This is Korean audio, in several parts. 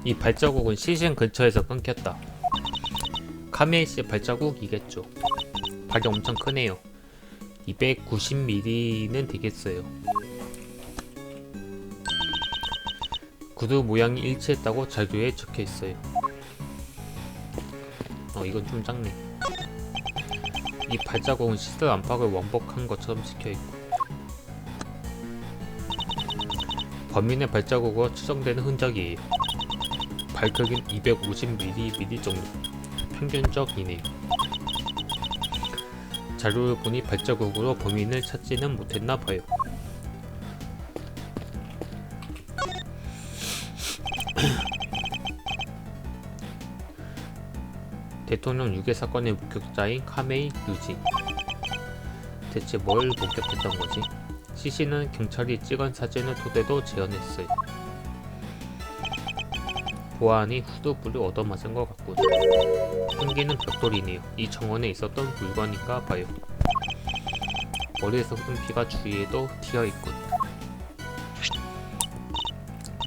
이 발자국은 시신 근처에서 끊겼다. 카메이씨 발자국이겠죠. 발이 엄청 크네요. 290mm는 되겠어요. 구두 모양이 일치했다고 자료에 적혀있어요. 이건 좀 작네. 이 발자국은 시설 안팎을 왕복한 것처럼 찍혀있고, 범인의 발자국으로 추정되는 흔적이에요. 발크기는 250mm 정도. 평균적이네요. 자료를 보니 발자국으로 범인을 찾지는 못했나봐요. 대통령 유괴 사건의 목격자인 카메이 유지. 대체 뭘 목격했던 거지? 시신은 경찰이 찍은 사진을 토대로 재현했어요. 보안이 후두부를 얻어맞은 것 같군. 흉기는 벽돌이네요. 이 정원에 있었던 물건인가 봐요. 머리에서 흐른 피가 주위에도 튀어있군.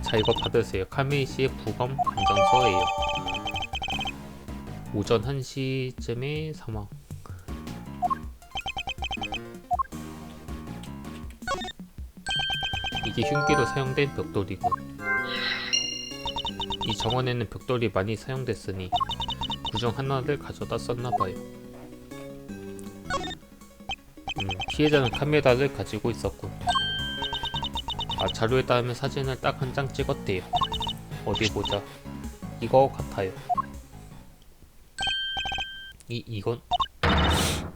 자, 이거 받으세요. 카메이씨의 부검 감정서예요. 오전 1시쯤에 사망. 이게 흉기로 사용된 벽돌이군. 이 정원에는 벽돌이 많이 사용됐으니 그중 하나를 가져다 썼나봐요. 피해자는 카메라를 가지고 있었군. 자료에 따르면 사진을 딱 한 장 찍었대요. 어디 보자. 이거 같아요. 이건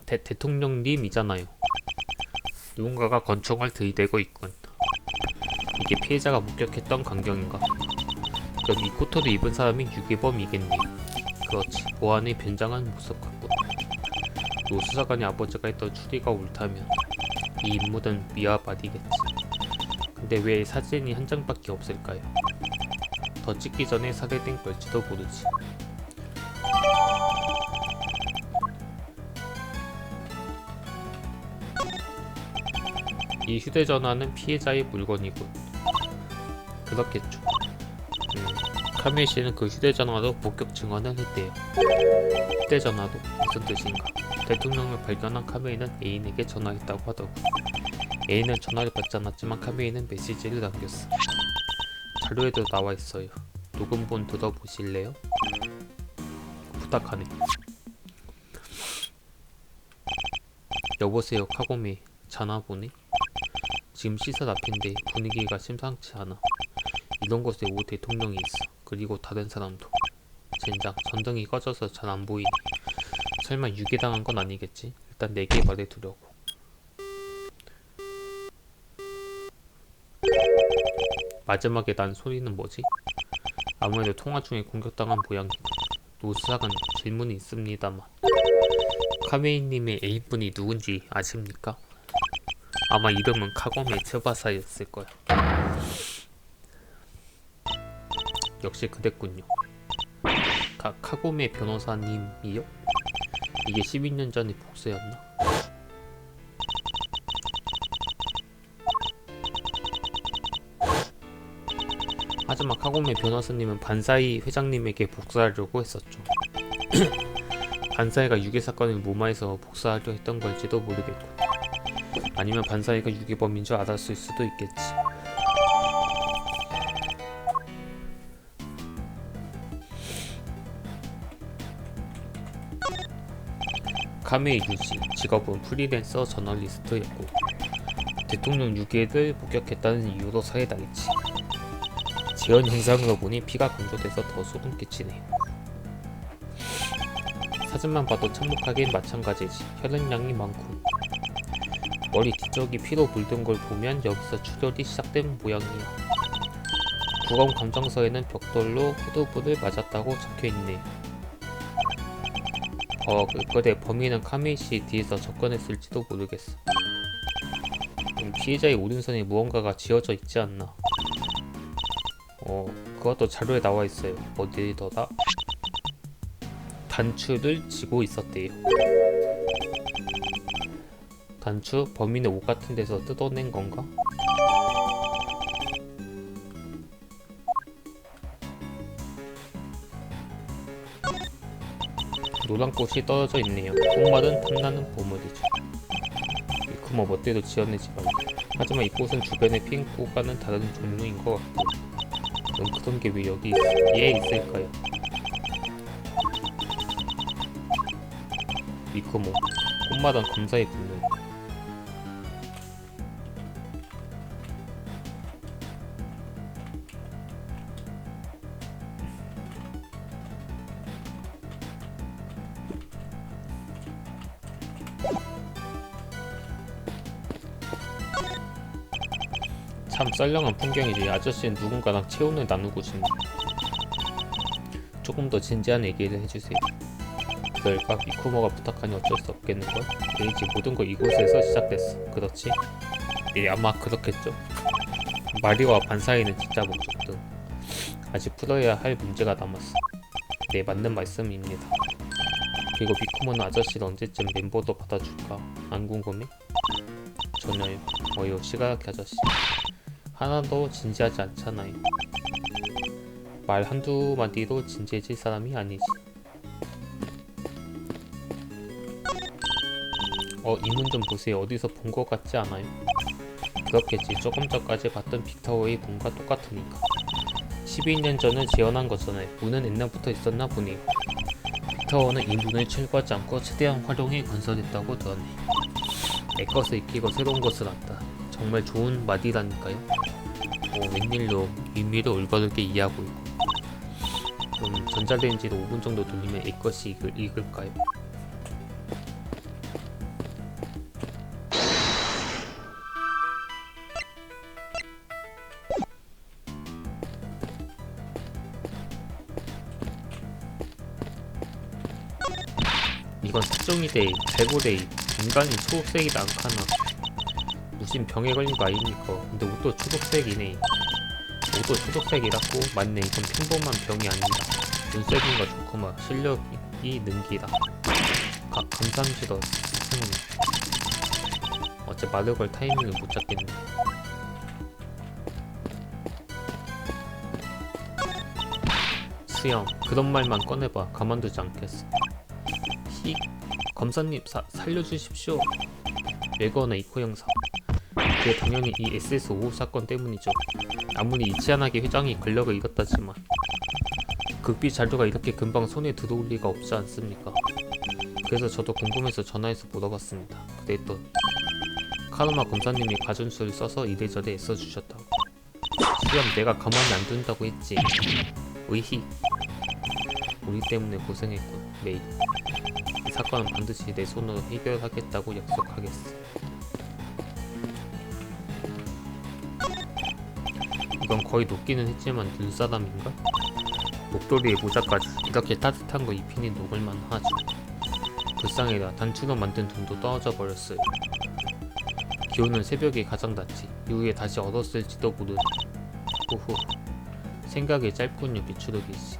대통령님이잖아요. 누군가가 권총을 들이대고 있군. 이게 피해자가 목격했던 광경인가? 그럼 이 코트를 입은 사람이 유괴범이겠네요. 그렇지, 보안의 변장한 모습 같군. 노 수사관의 아버지가 했던 추리가 옳다면 이 인물은 미아바디겠지. 근데 왜 사진이 한 장밖에 없을까요? 더 찍기 전에 살해된 걸지도 모르지. 이 휴대전화는 피해자의 물건이군. 그렇겠죠. 카메이 씨는 그 휴대전화로 목격 증언을 했대요. 휴대전화도 무슨 뜻인가? 대통령을 발견한 카메이는 애인에게 전화했다고 하더군. 애인은 전화를 받지 않았지만 카메이는 메시지를 남겼어. 자료에도 나와 있어요. 녹음본 들어보실래요? 부탁하네. 여보세요, 카고미. 자나 보네. 지금 시설 앞인데 분위기가 심상치 않아. 이런 곳에 오 대통령이 있어. 그리고 다른 사람도. 젠장, 전등이 꺼져서 잘 안 보이네. 설마 유괴당한 건 아니겠지? 일단 내게 말해두려고. 마지막에 난 소리는 뭐지? 아무래도 통화 중에 공격당한 모양이고. 노수사관 질문이 있습니다만, 카메이님의 애인분이 누군지 아십니까? 아마 이름은 카고메 츠바사였을 거야. 역시 그랬군요. 카고메 변호사님이요? 이게 12년 전의 복수였나? 하지만 카고메 변호사님은 반사이 회장님에게 복수하려고 했었죠. 반사이가 유괴 사건을 무마해서 복수하려 했던 걸지도 모르겠고, 아니면 반사이가 유괴범인 줄 알았을 수도 있겠지. 카메이 유지, 직업은 프리랜서 저널리스트였고 대통령 유괴를 목격했다는 이유로 살해당했지. 재현 현상으로 보니 피가 건조돼서 더 소름 끼치네. 사진만 봐도 참혹하긴 마찬가지지. 혈흔량이 많고 머리 뒤쪽이 피로 물든 걸 보면 여기서 출혈이 시작된 모양이야. 부검 감정서에는 벽돌로 후두부를 맞았다고 적혀있네. 그래, 범인은 카메이씨 뒤에서 접근했을지도 모르겠어. 피해자의 오른손에 무언가가 쥐어져 있지 않나. 그것도 자료에 나와 있어요. 어디더라? 단추를 쥐고 있었대요. 단추? 범인의 옷 같은 데서 뜯어낸 건가? 노란 꽃이 떨어져 있네요. 꽃말은 탐나는 보물이죠. 미쿠모 멋대로 지어내지 말고. 하지만 이 꽃은 주변의 핀 꽃과는 다른 종류인 것 같고. 그럼 그런 게 왜 여기에 있을까요? 미쿠모, 꽃마당 검사에 붙는. 참 썰렁한 풍경이지. 아저씨는 누군가랑 체온을 나누고 싶네. 조금 더 진지한 얘기를 해주세요. 그럴까? 미쿠모가 부탁하니 어쩔 수 없겠는걸? 왠지 모든 건 이곳에서 시작됐어. 그렇지? 예, 아마 그렇겠죠? 마리와 반사이는 진짜 목적 등 아직 풀어야 할 문제가 남았어. 네, 맞는 말씀입니다. 그리고 미쿠모는 아저씨를 언제쯤 멤버도 받아줄까? 안 궁금해? 전혀요. 어휴, 시가야키 아저씨. 하나도 진지하지 않잖아요. 말 한두 마디로 진지해질 사람이 아니지. 이 문 좀 보세요. 어디서 본 것 같지 않아요? 그렇겠지. 조금 전까지 봤던 빅타워의 문과 똑같으니까. 12년 전에 재현한 거잖아요. 문은 옛날부터 있었나 보네요. 빅타워는 이 문을 철거하지 않고 최대한 활용해 건설했다고 들었네. 내 것을 익히고 새로운 것을 안다. 정말 좋은 말이라니까요. 웬일로 의미를 올바르게 이해하고 있고. 그럼 전자레인지로 5분 정도 돌리면 내 것이 익을까요? 이건 특종이데 발고데이. 인간이 초록색이다 않카나. 무슨 병에 걸린 거 아닙니까? 근데 옷도 초록색이네. 옷도 초록색이라고? 맞네. 이건 평범한 병이 아니다. 눈색인가 좋구만. 실력이 능기다. 감사합니다 스승님. 어째 말을 걸 타이밍을 못 잡겠네. 수영, 그런 말만 꺼내봐. 가만두지 않겠어. 히, 검사님 살려주십시오. 왜 그러나 이코 형사. 그게 당연히 이 SS5 사건 때문이죠. 아무리 이치안하게 회장이 권력을 잃었다지만 극비 자료가 이렇게 금방 손에 들어올 리가 없지 않습니까? 그래서 저도 궁금해서 전화해서 물어봤습니다. 그랬더니 카르마 검사님이 가준수를 써서 이래저래 애써주셨다고. 수염 내가 가만히 안 둔다고 했지. 의히. 우리 때문에 고생했군 메이. 이 사건은 반드시 내 손으로 해결하겠다고 약속하겠어. 이건 거의 녹기는 했지만 눈사람인가? 목도리에 모자까지 이렇게 따뜻한 거 입히니 녹을만 하죠. 불쌍해라. 단추로 만든 돈도 떨어져 버렸어요. 기온은 새벽이 가장 낮지. 이후에 다시 얼었을지도 모르네. 후후. 생각이 짧군요. 미추르기씨.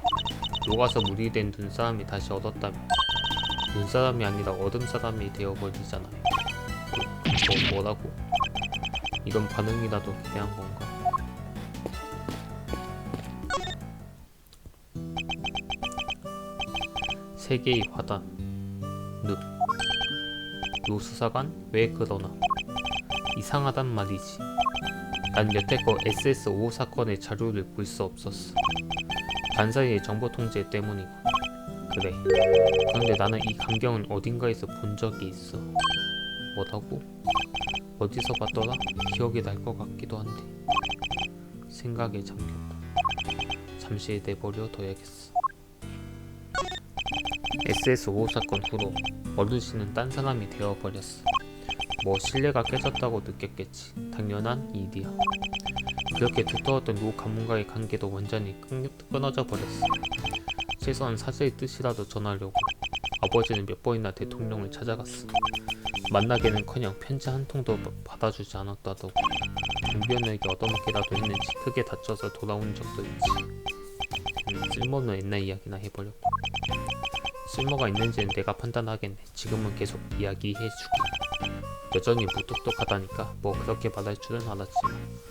녹아서 물이 된 눈사람이 다시 얼었다면 눈사람이 아니라 얼음사람이 되어버리잖아요. 뭐라고? 이런 반응이라도 기대한 건가? 세계의 화단. 요 수사관? 왜 그러나? 이상하단 말이지. 난 여태껏 SS5 사건의 자료를 볼 수 없었어. 반사의 정보 통제 때문이고. 그래. 그런데 나는 이 광경은 어딘가에서 본 적이 있어. 뭐라고? 어디서 봤더라? 기억이 날 것 같기도 한데. 생각에 잠겼다. 잠시 내버려 둬야겠어. SS5 사건 후로 어르신은 딴 사람이 되어버렸어. 뭐 신뢰가 깨졌다고 느꼈겠지. 당연한 일이야. 그렇게 두터웠던 노 가문과의 관계도 완전히 끊어져 버렸어. 최소한 사제의 뜻이라도 전하려고 아버지는 몇 번이나 대통령을 찾아갔어. 만나기는커녕 편지 한 통도 받아주지 않았다더고. 경비원에게 얻어먹기라도 했는지 크게 다쳐서 돌아온 적도 있지. 쓸모는 옛날 이야기나 해버렸고. 쓸모가 있는지는 내가 판단하겠네. 지금은 계속 이야기해주고. 여전히 무뚝뚝하다니까. 뭐 그렇게 말할 줄은 알았지만.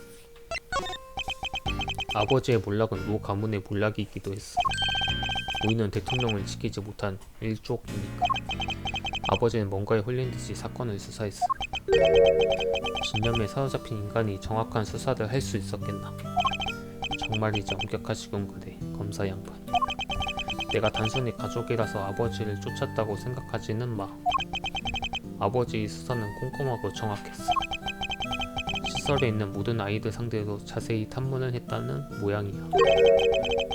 아버지의 몰락은 노 가문의 몰락이기도 했어. 우리는 대통령을 지키지 못한 일족이니까. 아버지는 뭔가에 홀린 듯이 사건을 수사했어. 진념에 사로잡힌 인간이 정확한 수사를 할 수 있었겠나. 정말이지 엄격하시군 그래, 검사 양반. 내가 단순히 가족이라서 아버지를 쫓았다고 생각하지는 마. 아버지의 수사는 꼼꼼하고 정확했어. 시설에 있는 모든 아이들 상대로 자세히 탐문을 했다는 모양이야.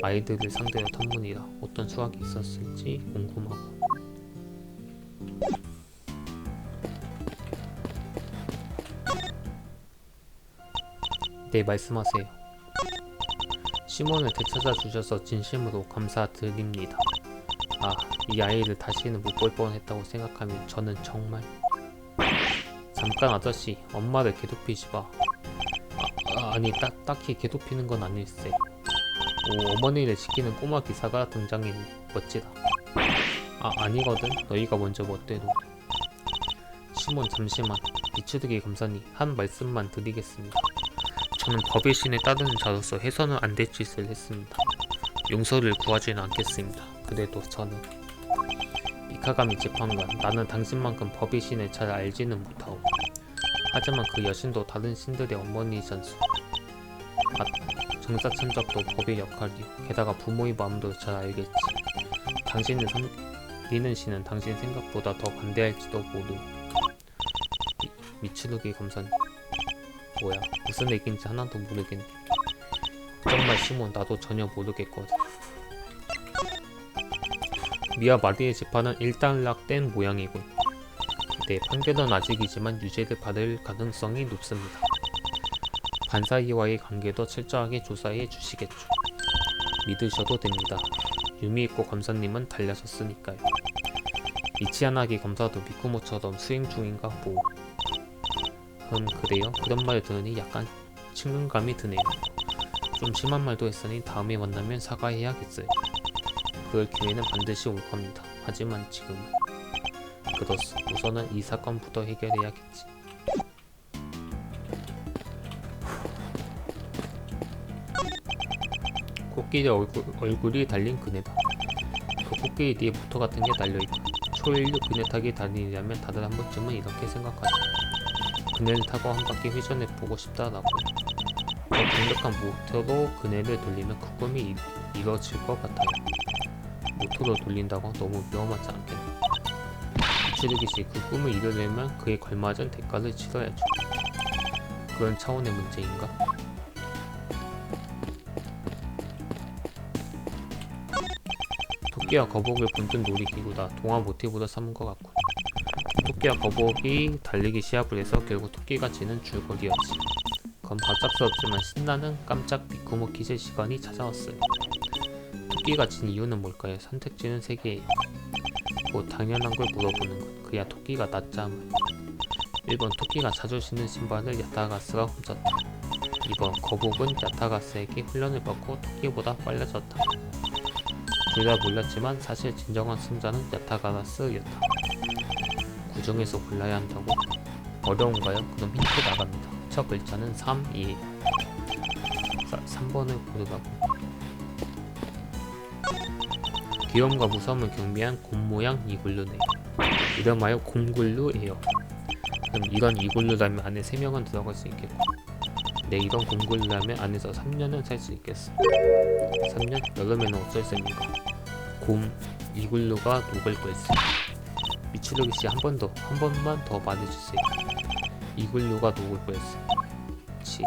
아이들을 상대로 탐문이라 어떤 수학이 있었을지 궁금하고. 네, 말씀하세요. 시몬을 되찾아 주셔서 진심으로 감사드립니다. 아, 이 아이를 다시는 못 볼 뻔했다고 생각하면 저는 정말... 잠깐 아저씨, 엄마를 괴롭히지 마. 아니, 딱히 괴롭히는 건 아닐세. 오, 어머니를 지키는 꼬마 기사가 등장했네. 멋지다. 아니거든. 너희가 먼저 멋대로. 시몬, 잠시만. 미추르기 검사님, 한 말씀만 드리겠습니다. 저는 법의 신에 따르는 자로서 해서는 안 될 짓을 했습니다. 용서를 구하지는 않겠습니다. 그래도 저는... 미카가미 재판관, 나는 당신만큼 법의 신을 잘 알지는 못하오. 하지만 그 여신도 다른 신들의 어머니잖소. 정사천적도 법의 역할이오. 게다가 부모의 마음도 잘 알겠지. 당신을 섬기는 신은 당신 생각보다 더 관대할지도 모르. 미츠루기 검사님, 뭐야, 무슨 얘기인지 하나도 모르겠네. 정말 시몬, 나도 전혀 모르겠거든. 미아 마리의 재판은 일단락된 모양이군. 네, 판결은 아직이지만 유죄를 받을 가능성이 높습니다. 반사이와의 관계도 철저하게 조사해 주시겠죠. 믿으셔도 됩니다. 유미있고 검사님은 달려섰으니까요. 이치아나기 검사도 미쿠모처럼 수행 중인가 보. 그래요? 그런 말 들으니 약간 친근감이 드네요. 좀 심한 말도 했으니 다음에 만나면 사과해야겠어요. 그럴 기회는 반드시 올 겁니다. 하지만 지금은... 그렇소. 우선은 이 사건부터 해결해야겠지. 코끼리 얼굴이 달린 그네다. 그 코끼리 뒤에 모터 같은 게 달려있고 초인류 그네 타기 다니려면 다들 한 번쯤은 이렇게 생각하죠. 그네를 타고 한 바퀴 회전해보고 싶다라고. 저 강력한 모터로 그네를 돌리면 그 꿈이 이뤄질 것 같아요. 모터로 돌린다고 너무 위험하지 않겠나. 미츠루기씨, 그 꿈을 이루려면 그에 걸맞은 대가를 치러야죠. 그런 차원의 문제인가? 토끼와 거북을 본뜬 놀이기구다. 동화 모티브로 삼은 것 같군. 토끼와 거북이 달리기 시합을 해서 결국 토끼가 지는 줄거리였지. 그건 갑작스럽지만 신나는 깜짝 미쿠모 퀴즈 시간이 찾아왔어요. 토끼가 진 이유는 뭘까요? 선택지는 3개예요. 뭐 당연한 걸 물어보는 것. 그야 토끼가 낮잠을. 1번, 토끼가 자주 신는 신발을 야타가스가 훔쳤다. 2번, 거북은 야타가스에게 훈련을 받고 토끼보다 빨라졌다. 둘 다 몰랐지만 사실 진정한 승자는 야타가스였다. 그 중에서 골라야 한다고? 어려운가요? 그럼 힌트 나갑니다. 첫 글자는 3이에요. 3번을 고르라고. 귀여움과 무서움을 경비한 곰 모양 이글루네요. 이름하여 곰글루예요. 그럼 이런 이글루라면 안에 3명은 들어갈 수 있겠고, 네, 이런 곰글루라면 안에서 3년은 살 수 있겠어. 3년? 여름에는 어쩔 셈인가. 곰 이글루가 녹을 뻔했어. 미츠루기씨, 한 번만 더 말해주세요. 이글루가 녹을 뻔했어. 치.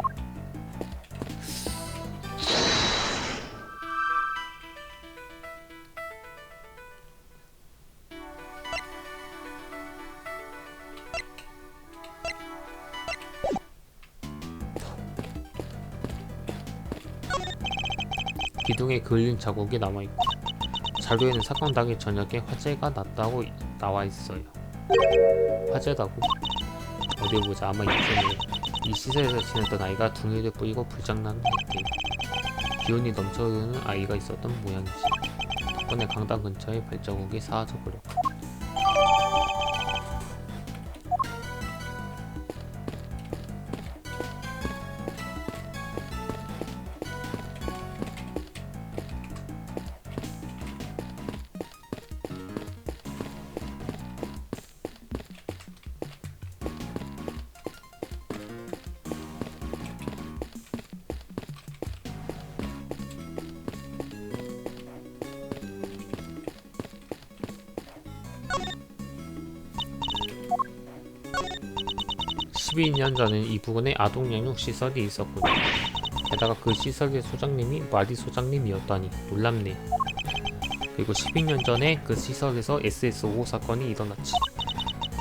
기둥에 그을린 자국이 남아있고, 자료에는 사건 당일 저녁에 화재가 났다고 나와있어요. 화재다고? 어디 보자. 아마 이쯤이에요. 이 시설에서 지냈던 아이가 둥이를 뿌리고 불장난을 했대요. 기운이 넘쳐흐르는 아이가 있었던 모양이지. 덕분에 강당 근처의 발자국이 사라져 버렸고. 12년 전엔 이 부근에 아동 양육 시설이 있었군요. 게다가 그 시설의 소장님이 마리 소장님이었다니 놀랍네요. 그리고 12년 전에 그 시설에서 SS5 사건이 일어났지.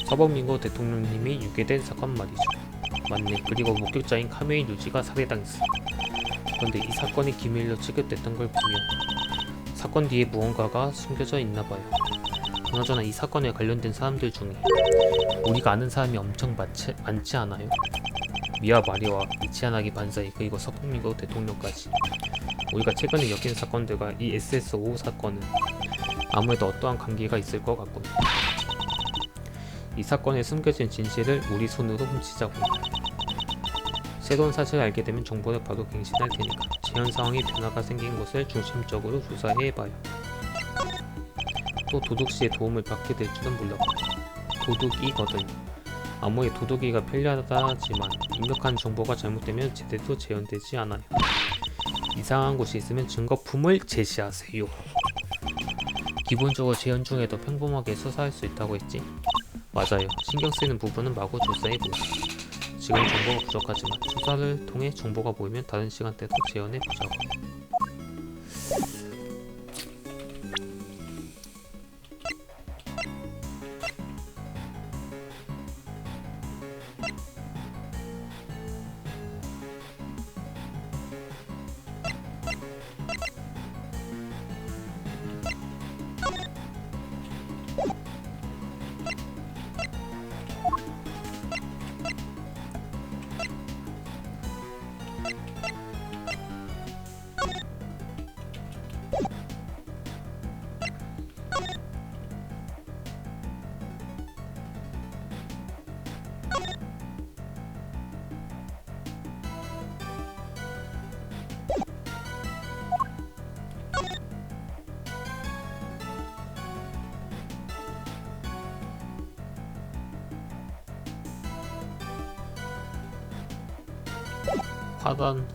서범민고 대통령님이 유괴된 사건 말이죠. 맞네. 그리고 목격자인 카메인 유지가 살해당했어. 그런데 이 사건이 기밀로 취급됐던 걸 보면 사건 뒤에 무언가가 숨겨져 있나봐요. 그나저나 이 사건에 관련된 사람들 중에 우리가 아는 사람이 엄청 많지 않아요? 미아 마리와 이치아나기 반사이 그리고 서범민고 대통령까지. 우리가 최근에 엮인 사건들과 이 SS5 사건은 아무래도 어떠한 관계가 있을 것 같군요. 이 사건에 숨겨진 진실을 우리 손으로 훔치자고. 새로운 사실을 알게 되면 정보를 바로 갱신할 테니까 재현 상황에 변화가 생긴 것을 중심적으로 조사해봐요. 또 도둑씨의 도움을 받게 될 줄은 몰랐고 도둑이거든요. 아무리 도둑이가 편리하다지만 입력한 정보가 잘못되면 제대로 재현되지 않아요. 이상한 곳이 있으면 증거품을 제시하세요. 기본적으로 재현 중에도 평범하게 수사할 수 있다고 했지? 맞아요. 신경 쓰이는 부분은 마구 조사해보자. 지금 정보가 부족하지만 수사를 통해 정보가 모이면 다른 시간대도 재현해보자고.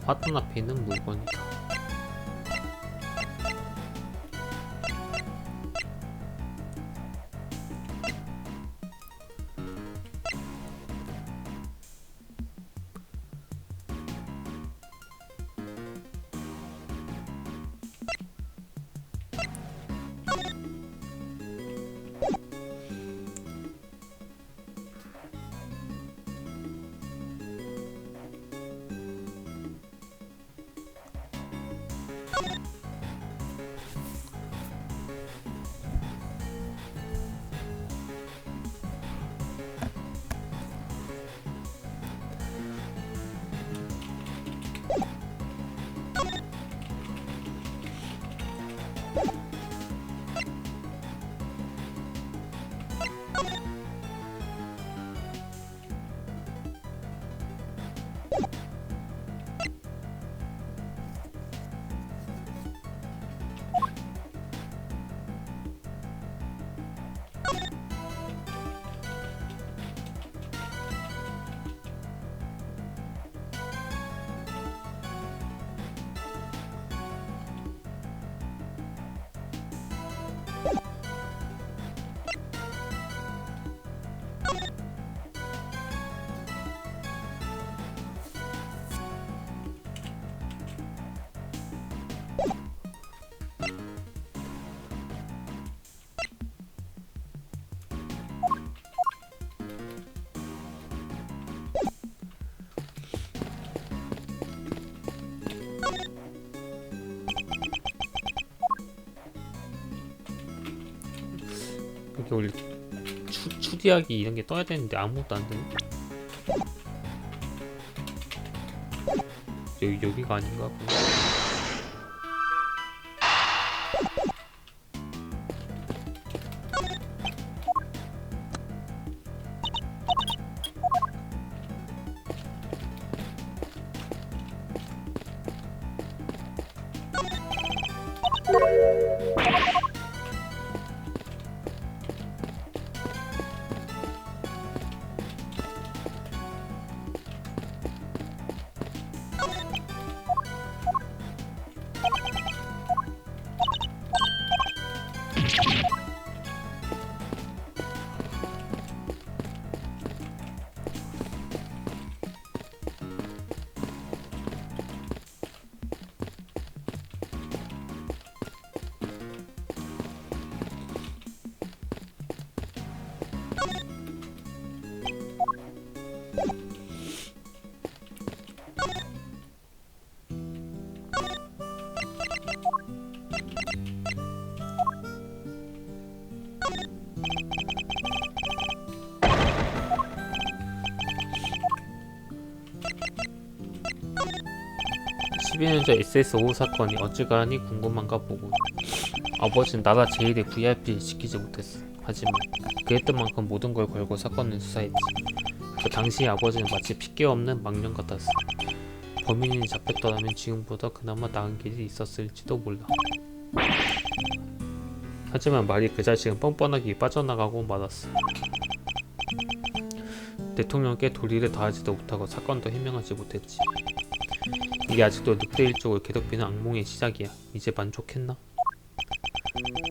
화단 앞에 있는 물건이다. 이게 원래 추디하기 이런 게 떠야 되는데 아무것도 안 되네. 여기가 아닌가 보네. 12년 전 SS5 사건이 어찌가니 궁금한가 보고. 아버지는 나라 제일의 VIP 시키지 못했어. 하지만 그랬던 만큼 모든 걸 걸고 사건을 수사했지. 그 당시 아버지는 마치 핏기 없는 망령 같았어. 범인이 잡혔더라면 지금보다 그나마 나은 길이 있었을지도 몰라. 하지만 말이 그 자식은 뻔뻔하게 빠져나가고 말았어. 대통령께 도리를 다하지도 못하고 사건도 해명하지 못했지. 이게 아직도 늑대 일족을 괴롭히는 악몽의 시작이야. 이제 만족했나?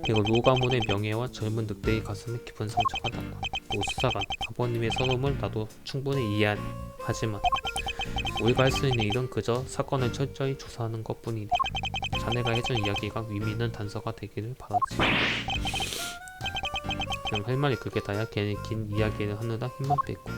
그리고 로 가문의 명예와 젊은 늑대의 가슴에 깊은 상처가 났고, 로 수사관, 아버님의 서름을 나도 충분히 이해하니. 하지만 우리가 할 수 있는 일은 그저 사건을 철저히 조사하는 것뿐이네. 자네가 해준 이야기가 의미 있는 단서가 되기를 바라지. 그냥 할 말이 그게 다야. 괜히 긴 이야기를 하느라 힘만 뺐고.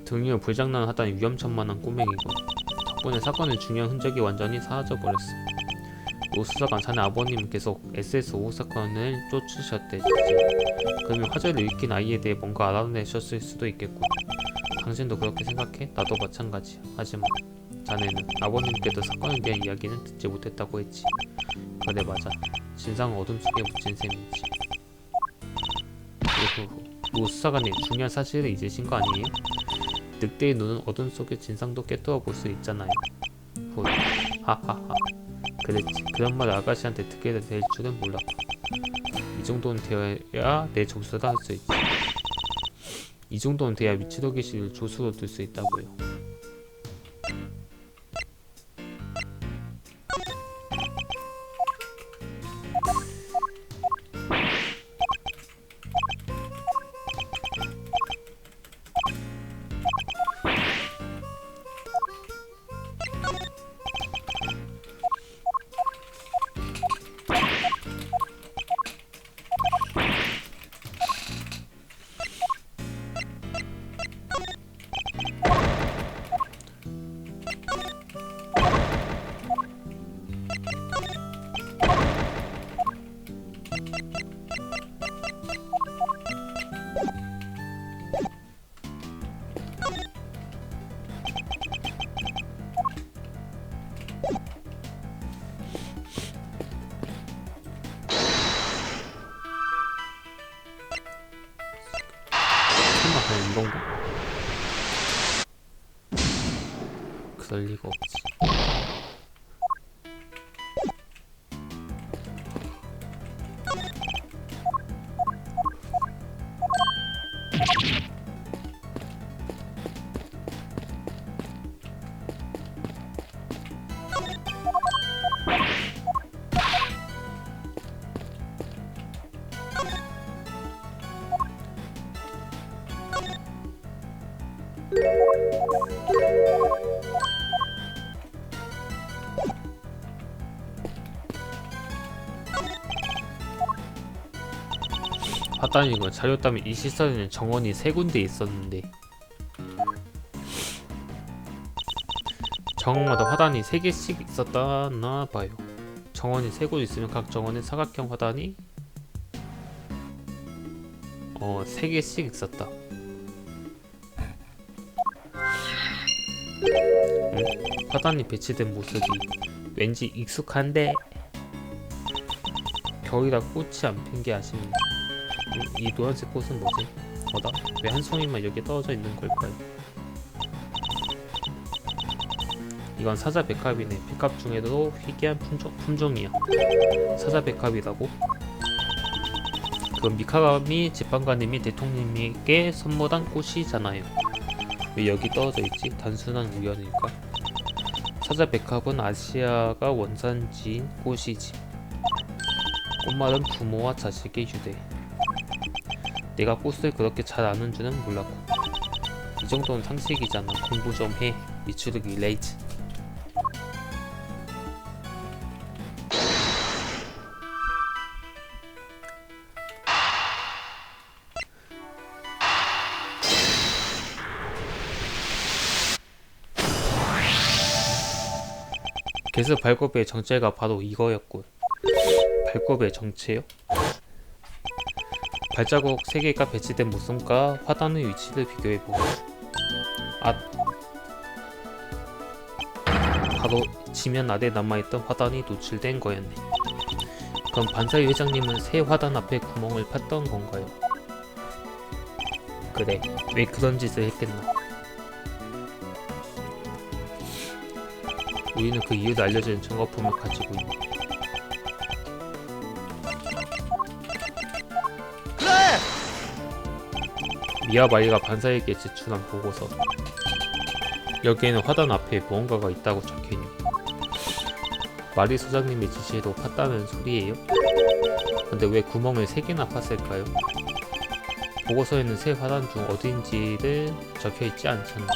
등 위로 불장난을 하다니 위험천만한 꼬맹이고, 덕분에 사건의 중요한 흔적이 완전히 사라져버렸어. 로 수사관, 자네 아버님은 계속 SS5 사건을 쫓으셨대지. 그러면 화제를 일으킨 아이에 대해 뭔가 알아내셨을 수도 있겠군. 당신도 그렇게 생각해? 나도 마찬가지야. 하지만 자네는 아버님께도 사건에 대한 이야기는 듣지 못했다고 했지. 그래, 맞아. 진상은 어둠 속에 묻힌 셈이지. 로 수사관님, 중요한 사실을 잊으신 거 아니에요? 늑대의 눈은 어둠 속의 진상도 꿰뚫어 볼 수 있잖아요. 훗, 하하하. 그랬지. 그런 말 아가씨한테 듣게 될 줄은 몰랐고. 이 정도는 되어야 내 조수를 할 수 있지. 이 정도는 돼야 미치도기 씨를 조수로 둘 수 있다고요. 설마 그냥 이건가? 그럴 리가 없지. 화단이군. 자료 따면 이 시설에는 정원이 3군데 있었는데, 정원마다 화단이 3개씩 있었다나 봐요. 정원이 3곳 있으면 각 정원에 사각형 화단이 3개씩 있었다. 화단이 배치된 모습이 왠지 익숙한데, 겨울이라 꽃이 안 핀 게 아쉽네. 이 노란색 꽃은 뭐지? 어다? 왜 한 송이만 여기에 떨어져 있는 걸까요? 이건 사자백합이네. 백합 중에도 희귀한 품종이야. 사자백합이라고? 그건 미카가미 재판관님이 대통령님께 선물한 꽃이잖아요. 왜 여기 떨어져 있지? 단순한 우연일까? 사자백합은 아시아가 원산지인 꽃이지. 꽃말은 부모와 자식의 유대. 내가 꽃을 그렇게 잘 아는 줄은 몰랐고. 이 정도는 상식이잖아. 공부 좀 해. 미추르기 레이즈. 개수 발굽의 정체가 바로 이거였군. 발굽의 정체요? 발자국 3개가 배치된 모습과 화단의 위치를 비교해보고. 바로 지면 아래 남아있던 화단이 노출된 거였네. 그럼 반사이 회장님은 새 화단 앞에 구멍을 팠던 건가요? 그래, 왜 그런 짓을 했겠나? 우리는 그 이유를 알려주는 증거품을 가지고 있네. 미아 마리가 반사에게 제출한 보고서. 여기에는 화단 앞에 무언가가 있다고 적혀있네. 마리 소장님의 지시로 팠다는 소리예요? 근데 왜 구멍을 3개나 팠을까요? 보고서에는 새 화단 중 어딘지를 적혀있지 않잖아.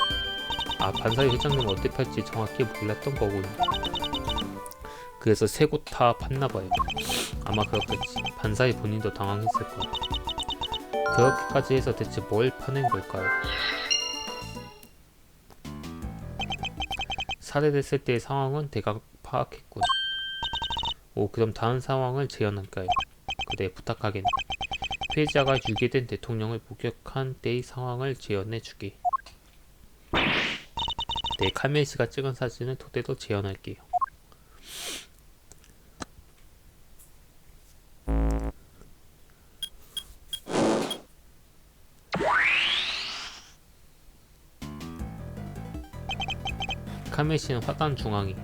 반사의 회장님은 어디 팔지 정확히 몰랐던 거군요. 그래서 3곳 다 팠나봐요. 아마 그렇겠지. 반사의 본인도 당황했을 거야. 그렇게까지 해서 대체 뭘 파낸 걸까요? 살해됐을 때의 상황은 대강 파악했군. 그럼 다음 상황을 재현할까요? 그래, 부탁하겠네. 피해자가 유괴된 대통령을 목격한 때의 상황을 재현해주기. 네, 카멜 씨가 찍은 사진을 토대로 재현할게요. 카멜 씨는 화단 중앙에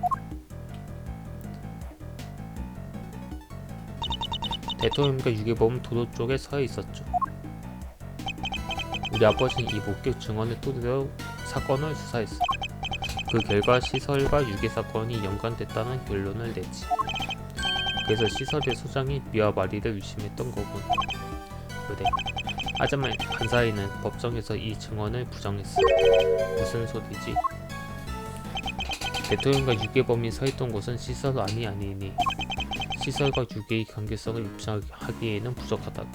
대통령과 유괴범은 도로 쪽에 서 있었죠. 우리 아버지는 이 목격 증언을 토대로 사건을 수사했어. 그 결과 시설과 유괴 사건이 연관됐다는 결론을 냈지. 그래서 시설의 소장이 미아 마리를 의심했던 거군. 그래. 하지만 판사인은 법정에서 이 증언을 부정했어. 무슨 소리지? 대통령과 유괴범이 서있던 곳은 시설 안이 아니니 시설과 유괴의 관계성을 입증하기에는 부족하다고.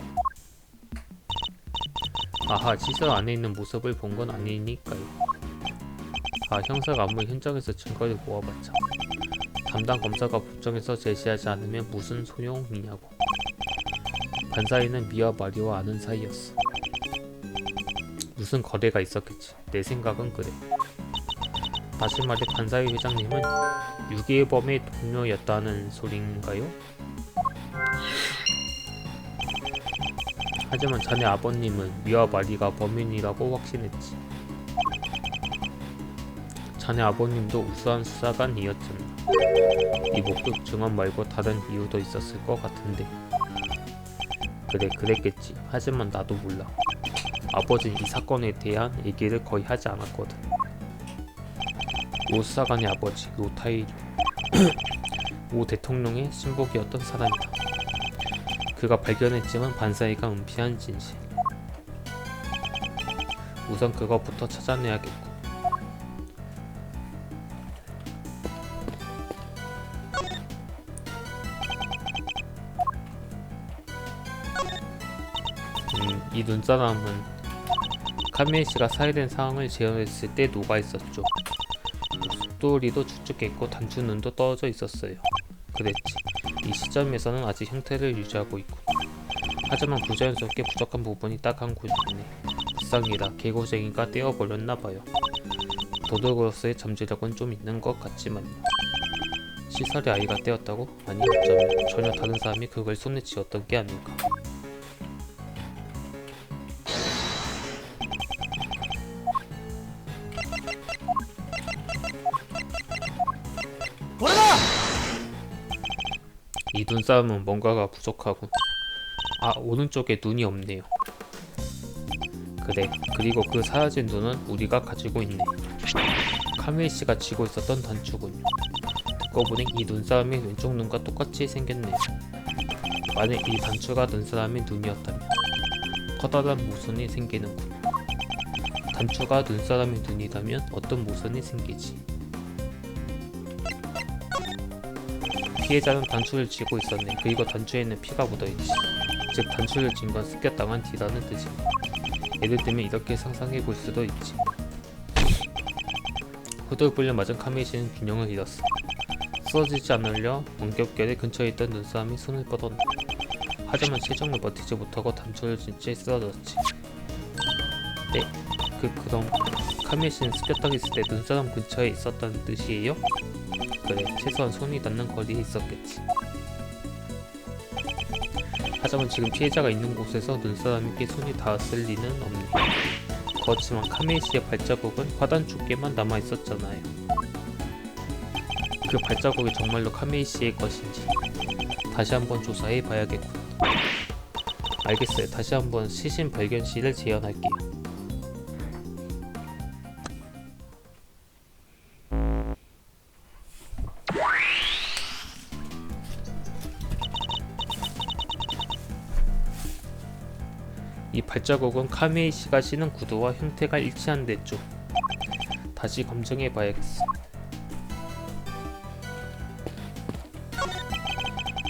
아하, 시설 안에 있는 모습을 본 건 아니니까요. 형사가 아무리 현장에서 증거를 모아봤자 담당 검사가 법정에서 제시하지 않으면 무슨 소용이냐고. 반사인은 미아 마리와 아는 사이였어. 무슨 거래가 있었겠지. 내 생각은 그래. 다시 말해 반사의 회장님은 유괴범의 동료였다는 소린가요? 하지만 자네 아버님은 미아 마리가 범인이라고 확신했지. 자네 아버님도 우수한 수사관이었잖아. 이 목격 증언 말고 다른 이유도 있었을 것 같은데. 그래, 그랬겠지. 하지만 나도 몰라. 아버지는 이 사건에 대한 얘기를 거의 하지 않았거든. 오 수사관의 아버지, 오 타이류. 오 대통령의 신복이었던 사람이다. 그가 발견했지만 반사이가 은폐한 진실. 우선 그것부터 찾아내야겠고. 이 눈사람은 카미에 씨가 살해된 상황을 재현했을 때 녹아있었죠. 목도리도 축축했고 단추 눈도 떨어져 있었어요. 그랬지. 이 시점에서는 아직 형태를 유지하고 있고. 하지만 부자연스럽게 부족한 부분이 딱 한 곳 있네. 불쌍이다. 개고쟁이가 떼어버렸나봐요. 도둑으로서의 잠재력은 좀 있는 것 같지만요. 시설의 아이가 떼었다고? 아니, 어쩌면 전혀 다른 사람이 그걸 손에 쥐었던 게 아닐까. 이 눈싸움은 뭔가가 부족하고. 오른쪽에 눈이 없네요. 그래, 그리고 그 사라진 눈은 우리가 가지고 있네. 카메이 씨가 쥐고 있었던 단추군요. 듣고 보니 이 눈싸움이 왼쪽 눈과 똑같이 생겼네요. 만약 이 단추가 눈사람의 눈이었다면 커다란 모순이 생기는군. 단추가 눈사람의 눈이라면 어떤 모순이 생기지? 피해자는 단추를 쥐고 있었네. 그리고 단추에는 피가 묻어있지. 즉 단추를 쥔 건 습격당한 뒤라는 뜻이네. 예를 들면 이렇게 상상해 볼 수도 있지. 후들 불려 맞은 카메이씨는 균형을 잃었어. 쓰러지지 않으려 원격결의 근처에 있던 눈사람이 손을 뻗었다. 하지만 체중을 버티지 못하고 단추를 쥔 채 쓰러졌지. 네, 그럼 카미에 씨는 습격당했을 때 눈사람 근처에 있었다는 뜻이에요? 그래, 최소한 손이 닿는 거리에 있었겠지. 하지만 지금 피해자가 있는 곳에서 눈사람에게 손이 닿았을 리는 없네. 그렇지만 카미에 씨의 발자국은 화단 쪽에만 남아있었잖아요. 그 발자국이 정말로 카미에 씨의 것인지 다시 한번 조사해 봐야겠군. 알겠어요. 다시 한번 시신 발견 시를 재현할게요. 이 발자국은 카미에 씨가 신은 구두와 형태가 일치한댔죠. 다시 검증해 봐야겠어.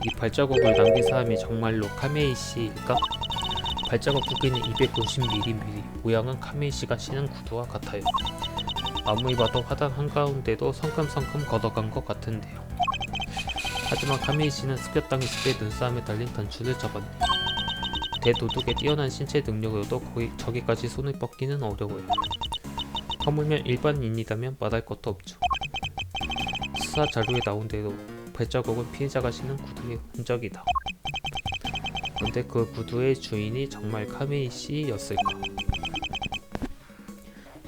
이 발자국을 남긴 사람이 정말로 카미에 씨일까? 발자국 크기는 250mm, 모양은 카미에 씨가 신은 구두와 같아요. 아무리 봐도 화단 한가운데도 성큼성큼 걷어간 것 같은데요. 하지만 카미에 씨는 습격당했을 때 눈싸움에 달린 단추를 잡았네. 대도둑의 뛰어난 신체 능력으로도 저기까지 손을 뻗기는 어려워요. 하물며 일반인이라면 말할 것도 없죠. 수사 자료에 나온 대로 발자국은 피해자가 신은 구두의 흔적이다. 그런데 그 구두의 주인이 정말 카미에 씨였을까?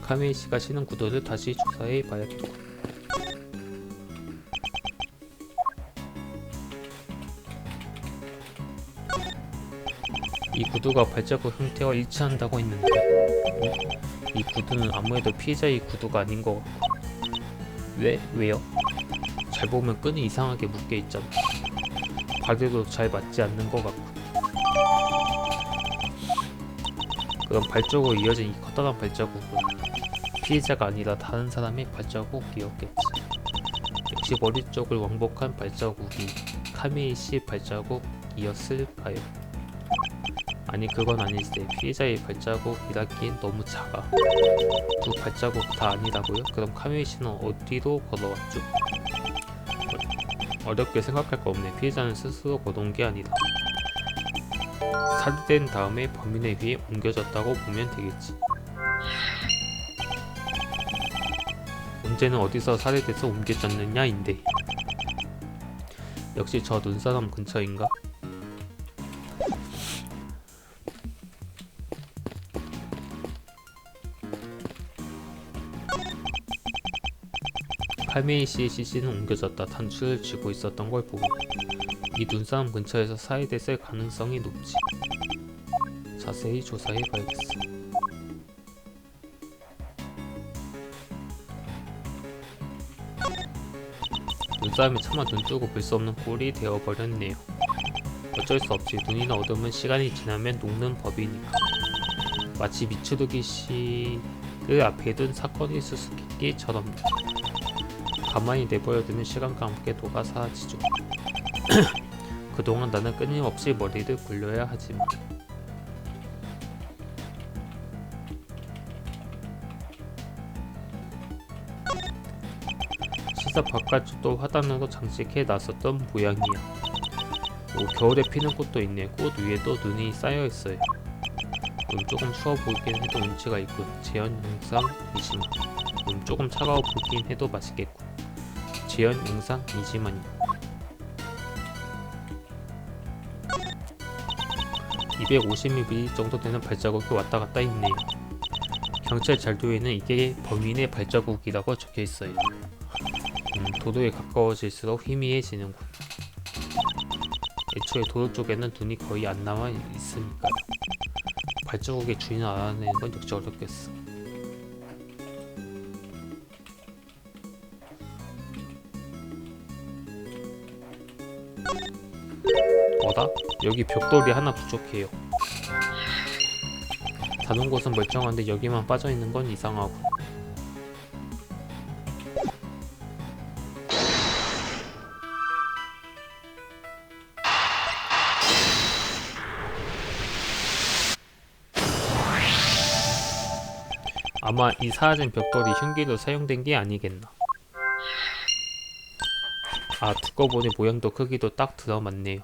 카미에 씨가 신은 구두를 다시 조사해 봐야겠고. 이 구두가 발자국 형태와 일치한다고 했는데 이 구두는 아무래도 피해자의 구두가 아닌 것 같고. 왜요? 잘 보면 끈이 이상하게 묶여 있잖아. 발에도 잘 맞지 않는 것 같고. 그럼 발자국으로 이어진 이 커다란 발자국은 피해자가 아니라 다른 사람의 발자국이었겠지. 역시 머리 쪽을 왕복한 발자국이 카미에 씨 발자국이었을까요? 아니, 그건 아닐세. 피해자의 발자국이라기엔 너무 작아. 두 발자국 다 아니라고요? 그럼 카미에 씨는 어디로 걸어왔죠? 어렵게 생각할 거 없네. 피해자는 스스로 걸어온 게 아니다. 살해된 다음에 범인에 의해 옮겨졌다고 보면 되겠지. 문제는 어디서 살해돼서 옮겨졌느냐인데. 역시 저 눈사람 근처인가? 카미에 씨의 시신은 옮겨졌다. 단추를 쥐고 있었던 걸 보면 이 눈사람 근처에서 살해됐을 가능성이 높지. 자세히 조사해 봐야겠어. 눈사람이 차마 눈 뜨고 볼 수 없는 꼴이 되어버렸네요. 어쩔 수 없지. 눈이나 어둠은 시간이 지나면 녹는 법이니까. 마치 미추루기 씨를 앞에 둔 사건의 수수께끼처럼 가만히 내버려두면 시간과 함께 녹아 사라지죠. 그동안 나는 끊임없이 머리를 굴려야 하지만 시사 바깥쪽도 화단으로 장식해 놨었던 모양이야. 겨울에 피는 꽃도 있네. 꽃 위에도 눈이 쌓여있어요. 조금 추워 보이긴 해도 운치가 있군. 재현 영상 20만. 조금 차가워 보이긴 해도 맛있겠군. 재현 영상 20만요. 250mm 정도 되는 발자국이 왔다 갔다 있네요. 경찰 자료에는 이게 범인의 발자국이라고 적혀 있어요. 도로에 가까워질수록 희미해지는군. 애초에 도로 쪽에는 눈이 거의 안 남아 있으니까요. 발자국의 주인을 알아내는 건 역시 어렵겠어. 어라? 여기 벽돌이 하나 부족해요. 다른 곳은 멀쩡한데 여기만 빠져있는 건 이상하고. 아마 이 사라진 벽돌이 흉기로 사용된 게 아니겠나. 아, 두고 보니 모양도 크기도 딱 들어맞네요.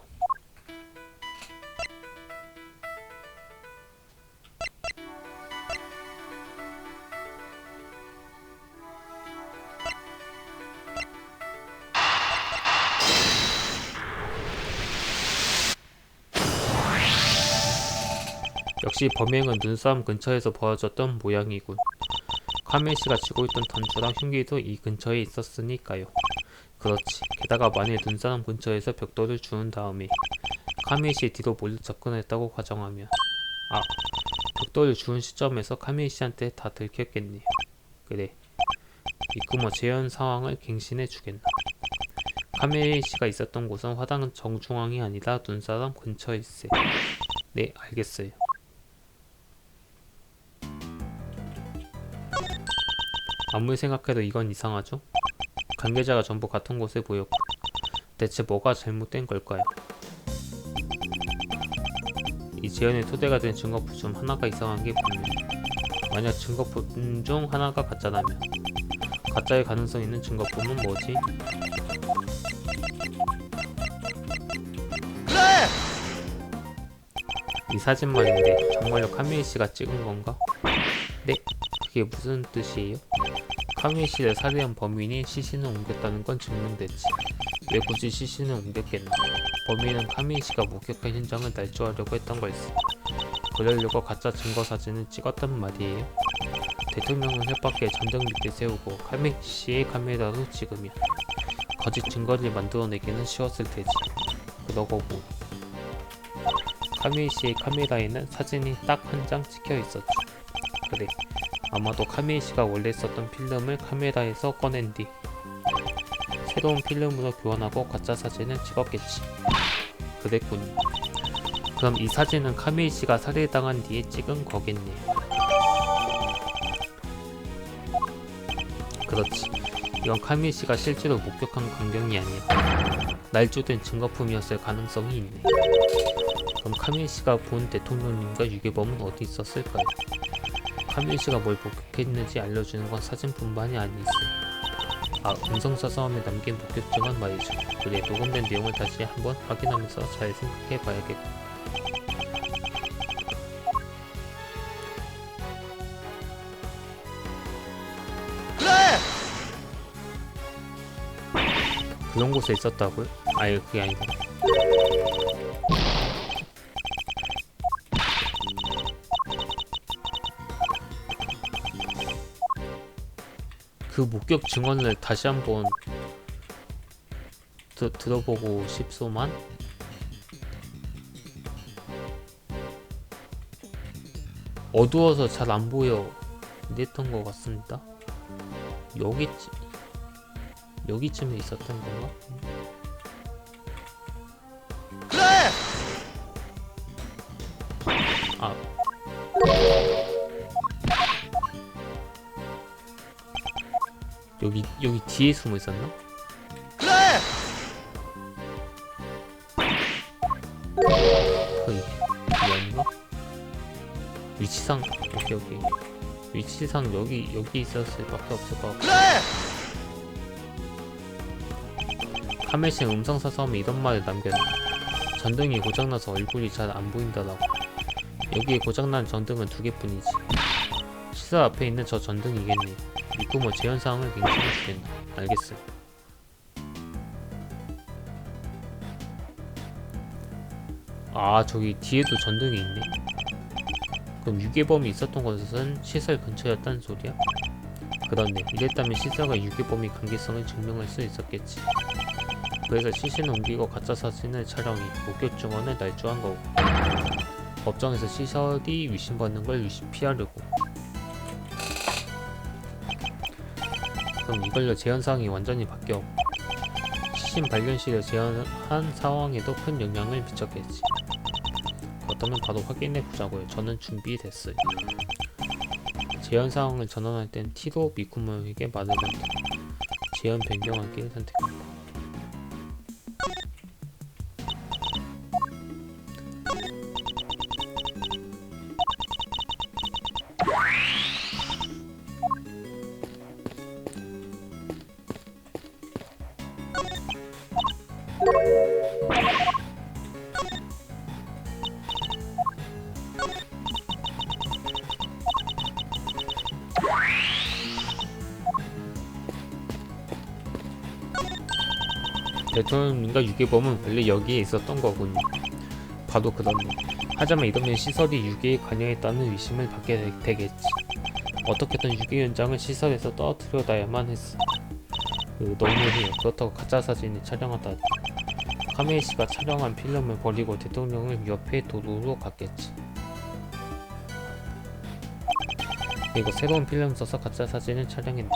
역시 범행은 눈싸움 근처에서 벌어졌던 모양이군. 카멜씨가 쥐고 있던 단추랑 흉기도 이 근처에 있었으니까요. 그렇지. 게다가 만일 눈싸움 근처에서 벽돌을 주운 다음에 카멜씨 뒤로 몰려 접근했다고 가정하면 벽돌을 주운 시점에서 카멜씨한테 다 들켰겠네. 그래. 이꾸머 재현 상황을 갱신해 주겠나. 카멜씨가 있었던 곳은 화당 정중앙이 아니라 눈싸움 근처일세. 네, 알겠어요. 아무리 생각해도 이건 이상하죠? 관계자가 전부 같은 곳에 보였고 대체 뭐가 잘못된 걸까요? 이 재현의 토대가 된 증거품 중 하나가 이상한 게 분명해. 만약 증거품 중 하나가 가짜라면 가짜의 가능성 있는 증거품은 뭐지? 이 사진 말인데 정말로 카미에씨가 찍은 건가? 네? 그게 무슨 뜻이에요? 카미에씨를 살해한 범인이 시신을 옮겼다는 건 증명됐지. 왜 굳이 시신을 옮겼겠나? 범인은 카미에씨가 목격한 현장을 날조하려고 했던 걸세. 그러려고 가짜 증거 사진을 찍었단 말이에요. 대통령은 혓바퀴에 전등 밑에 세우고 카미에씨의 카메라로 찍으면 거짓 증거를 만들어내기는 쉬웠을 테지. 그러고 보니 카미에씨의 카메라에는 사진이 딱 한 장 찍혀 있었지. 그래. 아마도 카미에씨가 원래 썼던 필름을 카메라에서 꺼낸 뒤 새로운 필름으로 교환하고 가짜 사진을 찍었겠지. 그랬군요. 그럼 이 사진은 카미에씨가 살해당한 뒤에 찍은 거겠네요. 그렇지. 이건 카미에씨가 실제로 목격한 광경이 아니야. 날조된 증거품이었을 가능성이 있네. 그럼 카미에씨가 본 대통령님과 유괴범은 어디 있었을까요? 카미에씨가 뭘 목격했는지 알려주는 건 사진뿐만이 아니었어요. 음성사서함에 남긴 목격증은 말이죠. 그래, 녹음된 내용을 다시 한번 확인하면서 잘 생각해봐야겠고. 그런 곳에 있었다고요? 아예 그게 아니고 그 목격 증언을 다시 한번 들어보고 싶소만. 어두워서 잘 안 보여 이랬던 것 같습니다. 여기쯤에 있었던 건가? 여기 뒤에 숨어 있었나? 이게 아닌가? 위치상 오케이. 위치상 여기 있었을 밖에 없을 것 같고. 카멜씨는 음성사서함에 이런 말을 남겼네. 전등이 고장나서 얼굴이 잘 안 보인다라고. 여기에 고장난 전등은 2개뿐이지. 시설 앞에 있는 저 전등이겠네. 믿고 뭐 재현사항을 갱신해주겠나. 알겠어요. 저기 뒤에도 전등이 있네. 그럼 유괴범이 있었던 곳은 시설 근처였다는 소리야? 그렇네. 이랬다면 시설과 유괴범의 관계성을 증명할 수 있었겠지. 그래서 시신을 옮기고 가짜 사진을 촬영해 목격 증언을 날조한 거고, 법정에서 시설이 의심받는 걸 피하려고. 그럼 이걸로 재현상황이 완전히 바뀌어 시신 발견 시를 재현한 상황에도 큰 영향을 미쳤겠지. 그렇다면 바로 확인해 보자고요. 저는 준비됐어요. 재현 상황을 전환할 땐 T로 미쿠모에게 말을 건다. 재현 변경하기를 선택한다. 대통령님과 유괴범은 원래 여기에 있었던 거군요. 봐도 그렇네. 하지만 이러면 시설이 유괴에 관여했다는 의심을 받게 되겠지. 어떻게든 유괴 현장을 시설에서 떨어뜨려야만 했어. 너무해요. 그렇다고 가짜 사진을 촬영하다니. 카메이 씨가 촬영한 필름을 버리고 대통령을 옆에 도로로 갔겠지. 그리고 새로운 필름 써서 가짜 사진을 촬영했네.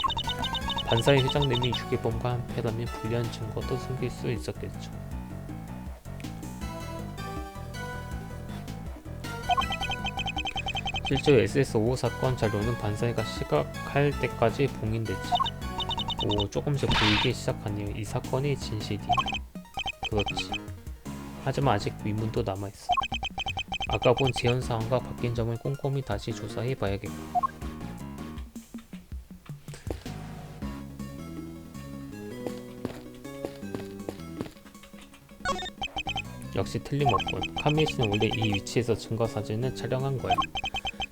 반사의 회장님이 유괴범과 한패라면 불리한 증거도 숨길 수 있었겠죠. 실제로 SS5 사건 자료는 반사회가 시각할 때까지 봉인됐지. 오, 조금씩 보이기 시작하네요. 이 사건이 진실이. 그렇지. 하지만 아직 의문도 남아있어. 아까 본 재현 상황과 바뀐 점을 꼼꼼히 다시 조사해 봐야겠고. 역시 틀림없군. 카미에 씨는 원래 이 위치에서 증거사진을 촬영한 거야.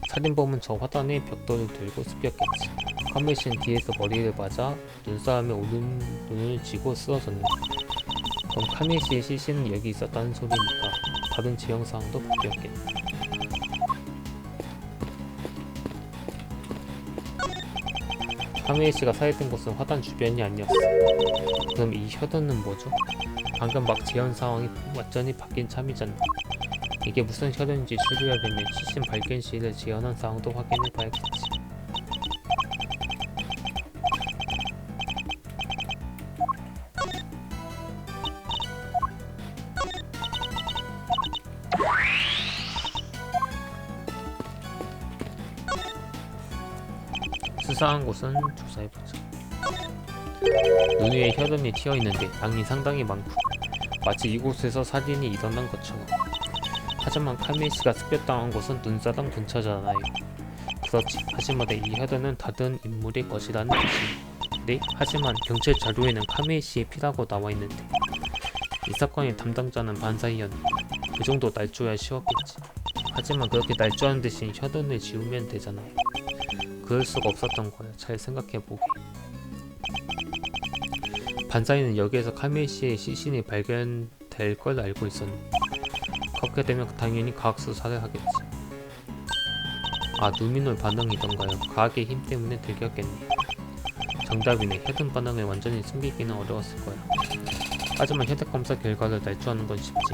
살인범은 저 화단에 벽돌을 들고 습격했지. 카미에 씨는 뒤에서 머리를 맞아 눈싸움에 오른눈을 쥐고 쓰러졌네. 그럼 카미에 씨의 시신은 여기 있었다는 소리니까 다른 지형 상황도 바뀌었겠네. 카미에 씨가 살해된 곳은 화단 주변이 아니었어. 그럼 이 혀도는 뭐죠? 방금 막 재현 상황이 완전히 바뀐 참이잖아. 이게 무슨 혈흔인지 추리하려면 시신 발견 시를 재현한 상황도 확인해 봐야겠지. 수상한 곳은 조사해보자. 눈 위에 혈흔이 튀어있는데 양이 상당히 많고 마치 이곳에서 살인이 일어난 것처럼. 하지만 카미에 씨가 습격당한 곳은 눈사람 근처잖아요. 그렇지. 하지만 이 혈흔은 다른 인물의 것이라는 뜻이. 네? 하지만 경찰 자료에는 카미에 씨의 피라고 나와있는데 이 사건의 담당자는 반사이였네. 그 정도 날조야 쉬웠겠지. 하지만 그렇게 날조하는 대신 혈흔을 지우면 되잖아요. 그럴 수가 없었던 거야. 잘 생각해보게. 반사이는 여기에서 카미에 씨의 시신이 발견될 걸 알고 있었네. 그렇게 되면 당연히 과학 수사를 하겠지. 아, 누미놀 반응이던가요. 과학의 힘 때문에 들켰겠네. 정답이네. 혈흔 반응을 완전히 숨기기는 어려웠을 거야. 하지만 혈액 검사 결과를 날조하는 건 쉽지.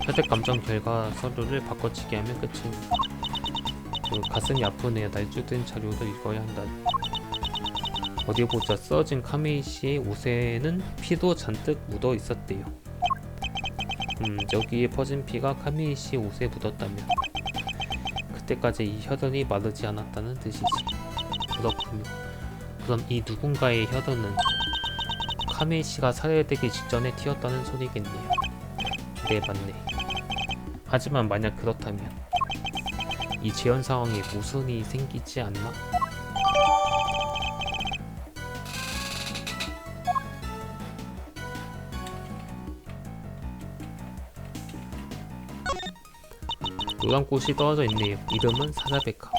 혈액 감정 결과 서류를 바꿔치기 하면 끝이니까. 가슴이 아프네요. 날조된 자료를 읽어야 한다. 어디 보자. 쓰러진 카미에 씨의 옷에는 피도 잔뜩 묻어 있었대요. 여기에 퍼진 피가 카미에 씨 옷에 묻었다면 그때까지 이 혈흔이 마르지 않았다는 뜻이지. 그렇군요. 그럼 이 누군가의 혈흔은 카미에 씨가 살해되기 직전에 튀었다는 소리겠네요. 네, 맞네. 하지만 만약 그렇다면 이 재현 상황에 모순이 생기지 않나? 노란 꽃이 떨어져 있네요. 이름은 사자백화.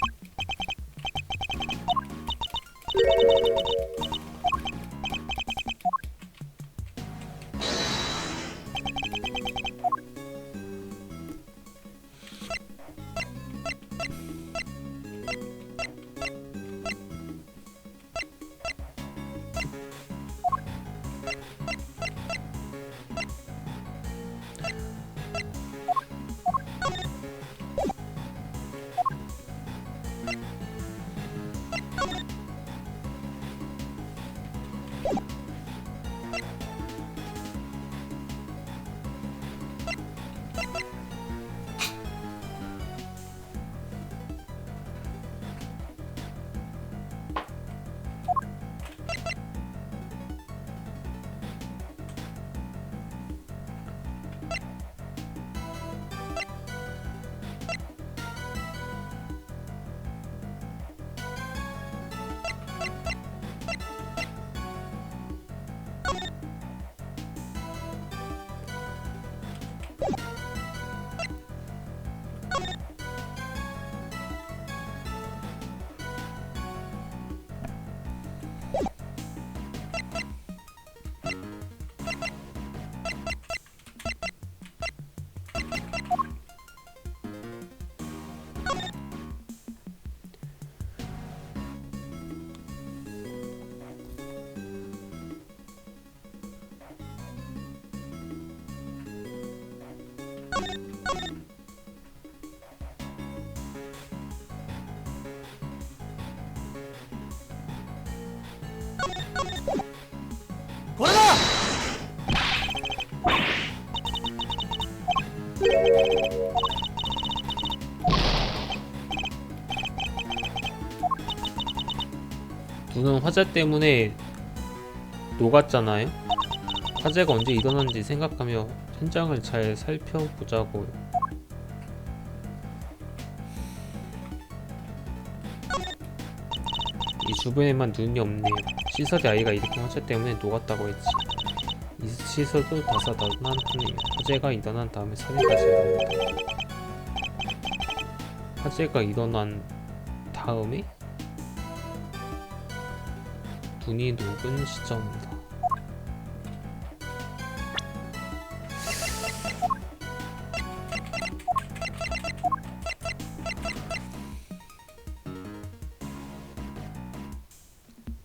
눈은 화재 때문에 녹았잖아요. 화재가 언제 일어났는지 생각하며 현장을 잘 살펴보자고요. 이 주변에만 눈이 없네요. 시설의 아이가 일으킨 화재 때문에 녹았다고 했지. 이 시설도 다사다난하네요. 화재가 일어난 다음에 살인까지 일어납니다. 화재가 일어난 다음에 눈이 녹은 시점이다.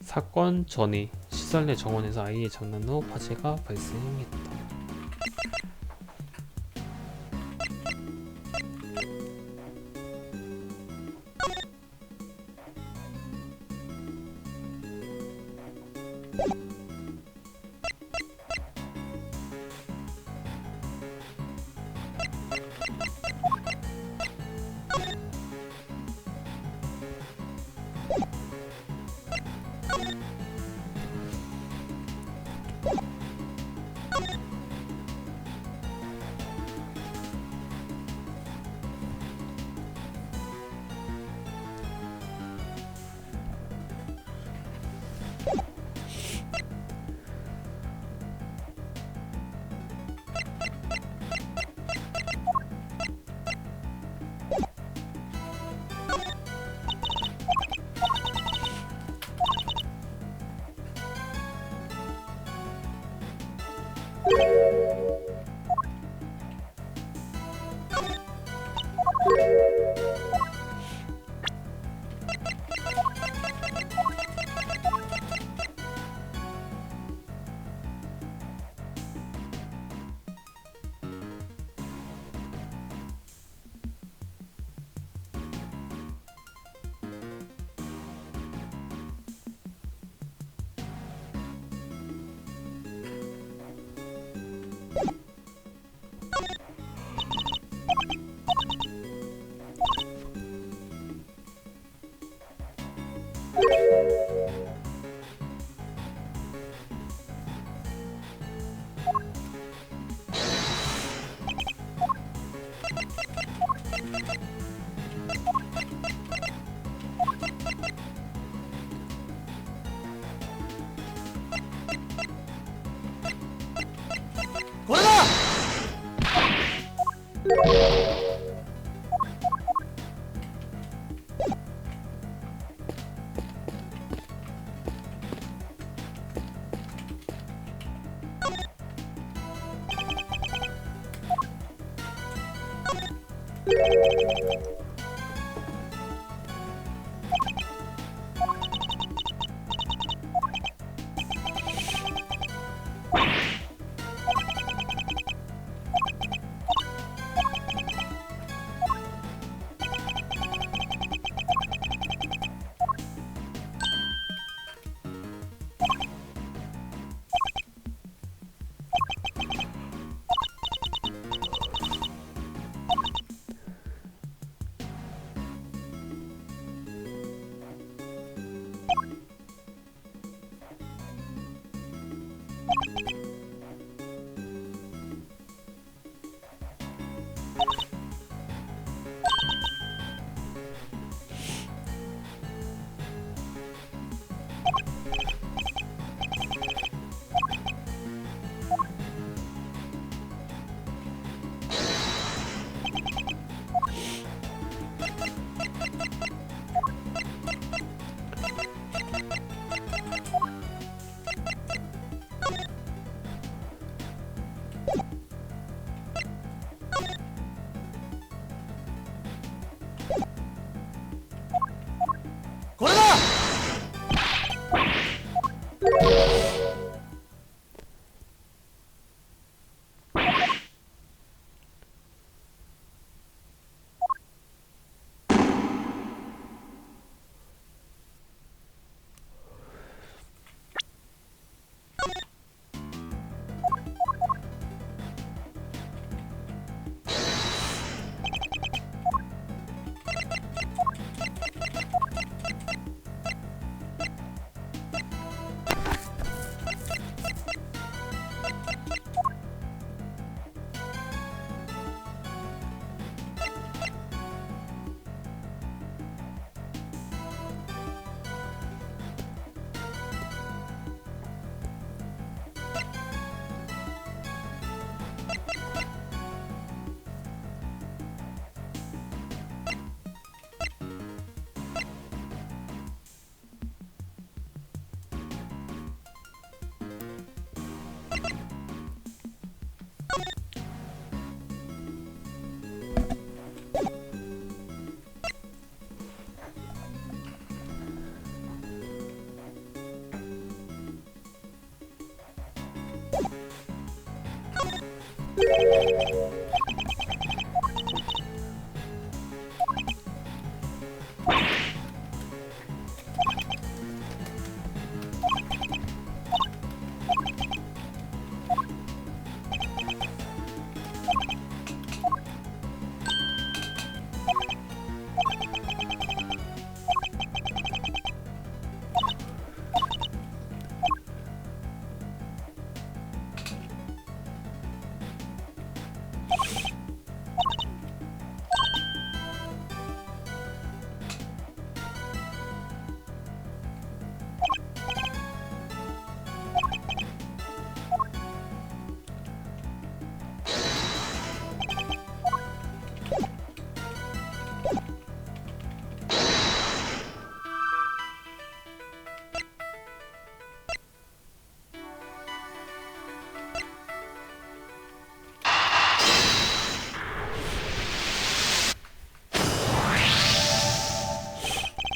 사건 전에 시설 내 정원에서 아이의 장난 후 화재가 발생했다.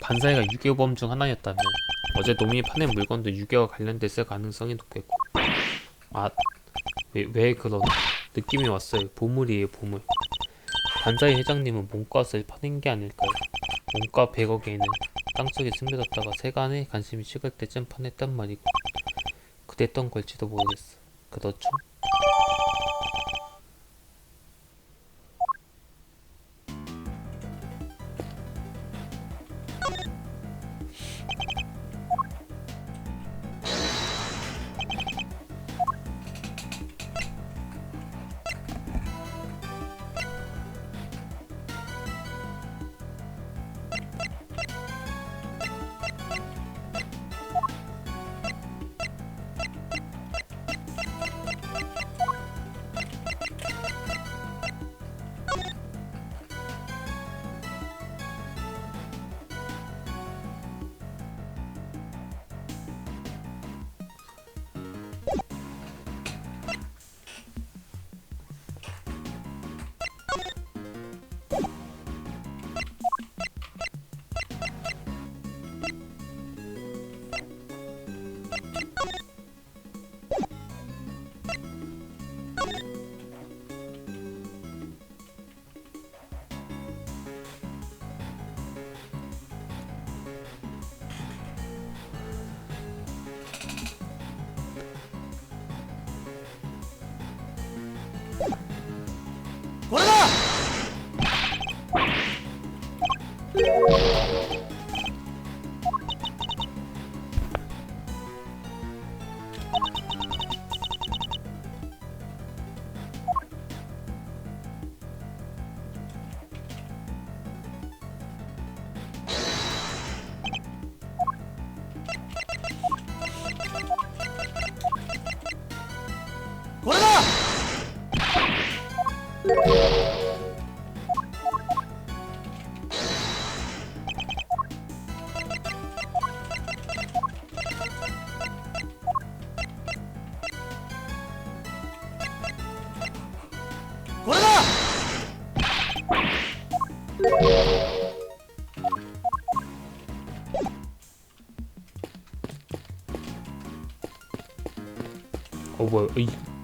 반사회가 유괴범 중 하나였다면 어제 놈이 파낸 물건도 유괴와 관련됐을 가능성이 높겠고. 아, 왜 그런 느낌이 왔어요. 보물이에요, 보물. 반사회 회장님은 몸값을 파낸 게 아닐까요? 몸값 100억에는 땅속에 숨겨뒀다가 세간에 관심이 식을 때쯤 파냈단 말이고. 그랬던 걸지도 모르겠어. 그렇죠?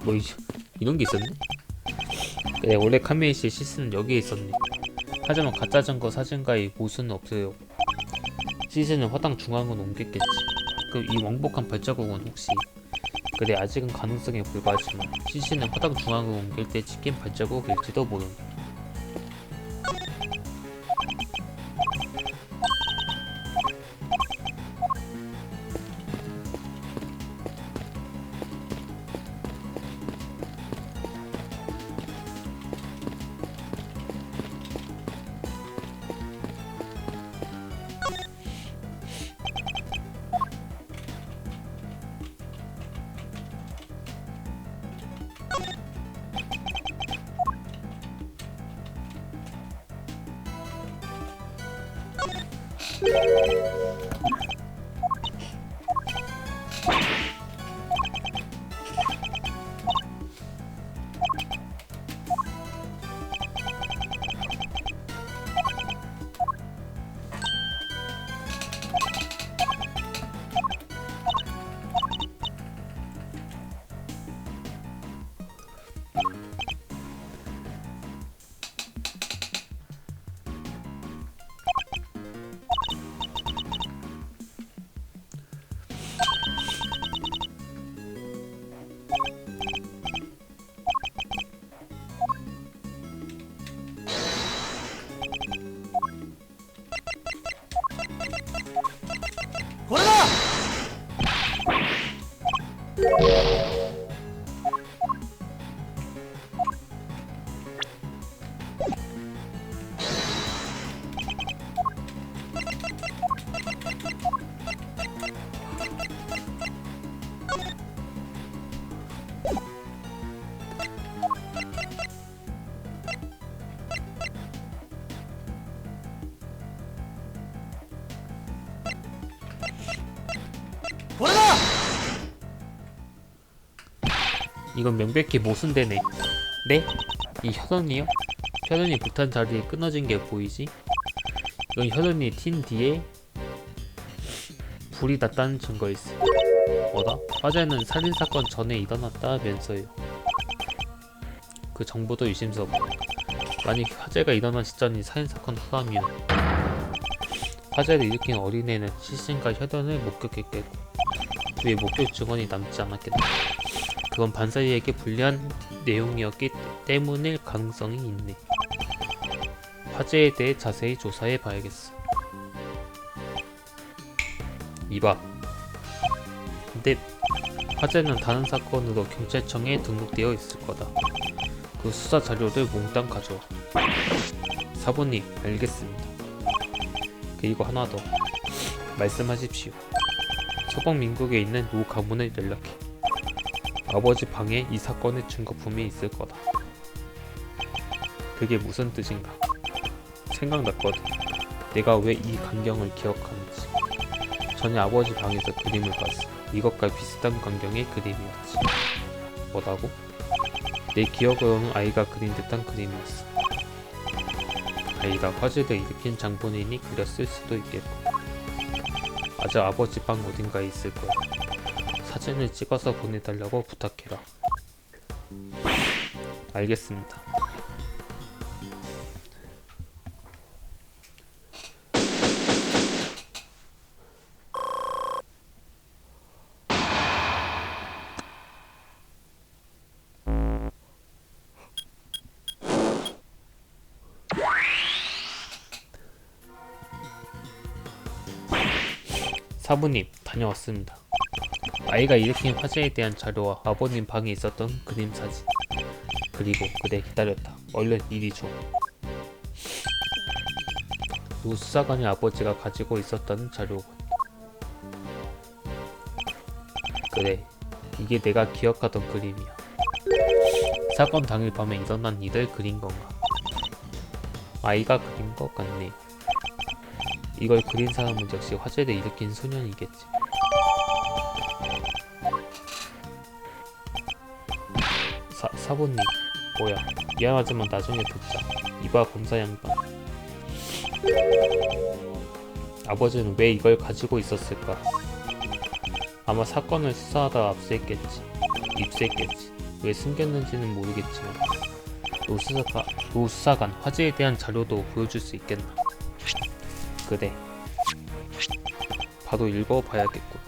뭐야, 이런 게 있었네? 그래, 원래 카메이시의 시스는 여기에 있었네. 하지만 가짜 증거 사진가의 모순은 없어요. 시스는 화당 중앙으로 옮겼겠지. 그럼 이 왕복한 발자국은 혹시? 그래, 아직은 가능성에 불과하지만 시스는 화당 중앙으로 옮길 때 찍힌 발자국일지도 모른다. 이건 명백히 모순되네. 네? 이 혈흔이요? 혈흔이 불탄 자리에 끊어진 게 보이지? 이건 혈흔이 튄 뒤에 불이 났다는 증거일세. 뭐다? 화재는 살인사건 전에 일어났다면서요. 그 정보도 의심스럽고. 만약 화재가 일어난 시점이 살인사건 후라면 화재를 일으킨 어린애는 시신과 혈흔을 목격했겠고 그의 목격 증언이 남지 않았겠다. 그건 반사이에게 불리한 내용이었기 때문일 가능성이 있네. 화재에 대해 자세히 조사해 봐야겠어. 이봐. 근데 화재는 다른 사건으로 경찰청에 등록되어 있을 거다. 그 수사 자료를 몽땅 가져와. 사부님, 알겠습니다. 그리고 하나 더. 말씀하십시오. 서방 민국에 있는 노 가문을 연락해. 아버지 방에 이 사건의 증거품이 있을 거다. 그게 무슨 뜻인가? 생각났거든. 내가 왜 이 광경을 기억하는지. 전에 아버지 방에서 그림을 봤어. 이것과 비슷한 광경의 그림이었지. 뭐라고? 내 기억으로는 아이가 그린 듯한 그림이었어. 아이가 화재를 일으킨 장본인이 그렸을 수도 있겠고. 맞아, 아버지 방 어딘가에 있을 거야. 사진을 찍어서 보내달라고 부탁해라. 알겠습니다. 사부님, 다녀왔습니다. 아이가 일으킨 화재에 대한 자료와 아버님 방에 있었던 그림 사진. 그리고 그대 기다렸다. 얼른 이리 줘. 노 수사관의 아버지가 가지고 있었다는 자료군. 그래, 이게 내가 기억하던 그림이야. 사건 당일 밤에 일어난 일을 그린 건가? 아이가 그린 것 같네요. 이걸 그린 사람은 역시 화재를 일으킨 소년이겠지. 사부님, 뭐야? 미안하지만 나중에 듣자. 이봐, 검사 양반. 아버지는 왜 이걸 가지고 있었을까? 아마 사건을 수사하다 입수했겠지. 왜 숨겼는지는 모르겠지만 노 수사관 화재에 대한 자료도 보여줄 수 있겠나? 그래. 바로 읽어봐야겠군.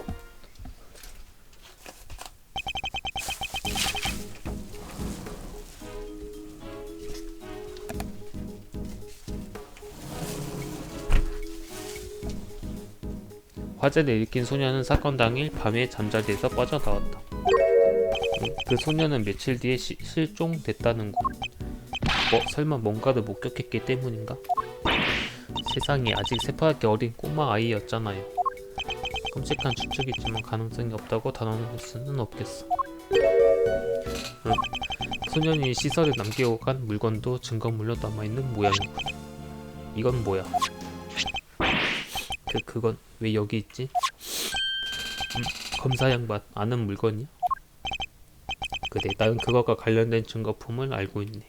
화재를 일으킨 소년은 사건 당일 밤에 잠자리에서 빠져나왔다. 그 소년은 며칠 뒤에 실종됐다는 거. 설마 뭔가를 목격했기 때문인가? 세상에, 아직 새파랗게 어린 꼬마 아이였잖아요. 끔찍한 추측이지만 가능성이 없다고 단언할 수는 없겠어. 소년이 시설에 남기고 간 물건도 증거물로 남아있는 모양이군. 이건 뭐야? 그건 왜 여기 있지? 검사 양반, 아는 물건이야? 그래, 나는 그거가 관련된 증거품을 알고 있네.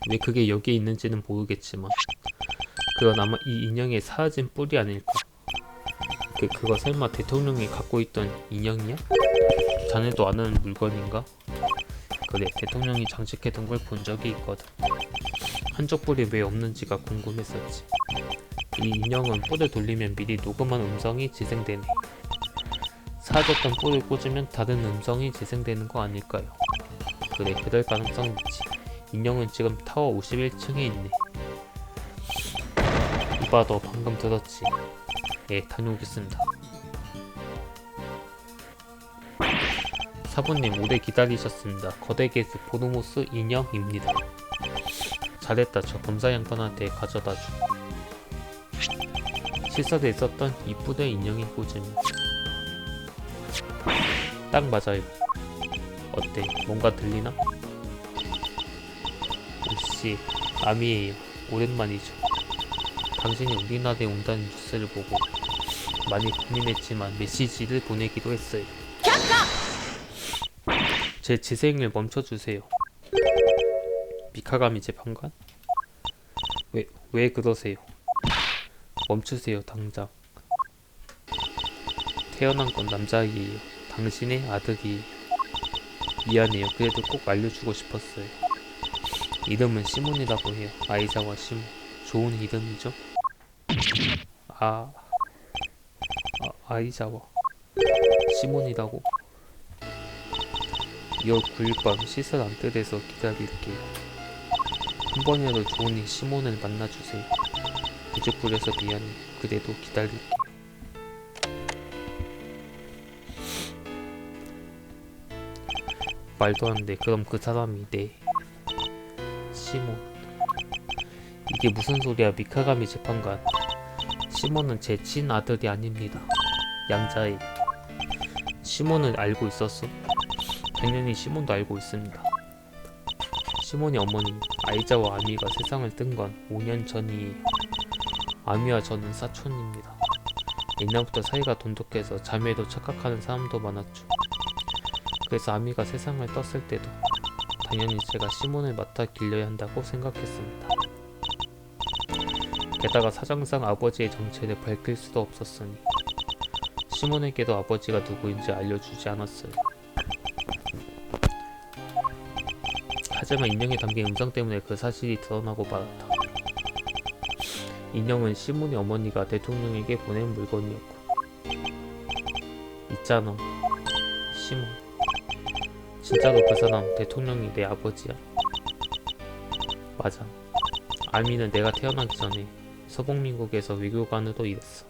왜 그게 여기에 있는지는 모르겠지만 그건 아마 이 인형의 사라진 뿔이 아닐까. 그거 설마 대통령이 갖고 있던 인형이야? 자네도 아는 물건인가? 그래, 대통령이 장식해둔 걸 본 적이 있거든. 한쪽 뿔이 왜 없는지가 궁금했었지. 이 인형은 뿔을 돌리면 미리 녹음한 음성이 재생되네. 사라졌던 뿔을 꽂으면 다른 음성이 재생되는 거 아닐까요? 그래, 그럴 가능성이 있지. 인형은 지금 타워 51층에 있네. 이봐, 너 방금 들었지? 예, 다녀오겠습니다. 사부님, 오래 기다리셨습니다. 거대 개수 보르모스 인형입니다. 잘했다. 저 검사 양반한테 가져다 줘. 실사대에 있었던 이쁘던 인형이 꽂으면 딱 맞아요. 어때? 뭔가 들리나? 역시 아미에요. 오랜만이죠. 당신이 우리나라에 온다는 뉴스를 보고 많이 고민했지만 메시지를 보내기도 했어요. 제 재생을 멈춰주세요. 미카가미 재판관? 왜 그러세요? 멈추세요, 당장. 태어난 건 남자아이예요. 당신의 아들이에요. 미안해요. 그래도 꼭 알려주고 싶었어요. 이름은 시몬이라고 해요. 아이자와 시몬. 좋은 이름이죠? 아이자와 시몬이라고? 2월 9일 밤 시설 안뜰에서 기다릴게요. 한 번이라도 좋은 시몬을 만나주세요. 부족부려서 미안해. 그래도 기다릴게요. 말도 안 돼. 그럼 그 사람이 시몬. 이게 무슨 소리야, 미카가미 재판관. 시몬은 제 친아들이 아닙니다. 양자애. 시몬을 알고 있었어? 당연히 시몬도 알고 있습니다. 시몬이 어머니 아이자와 아미가 세상을 뜬 건 5년 전이에요. 아미와 저는 사촌입니다. 옛날부터 사이가 돈독해서 자매도 착각하는 사람도 많았죠. 그래서 아미가 세상을 떴을 때도 당연히 제가 시몬을 맡아 길러야 한다고 생각했습니다. 게다가 사정상 아버지의 정체를 밝힐 수도 없었으니 시몬에게도 아버지가 누구인지 알려주지 않았어요. 하지만 인형에 담긴 음성 때문에 그 사실이 드러나고 말았다. 인형은 시몬의 어머니가 대통령에게 보낸 물건이었고, 있잖아, 시몬. 진짜로 그 사람 대통령이 내 아버지야? 맞아. 아미는 내가 태어나기 전에 서북민국에서 외교관으로 일했어.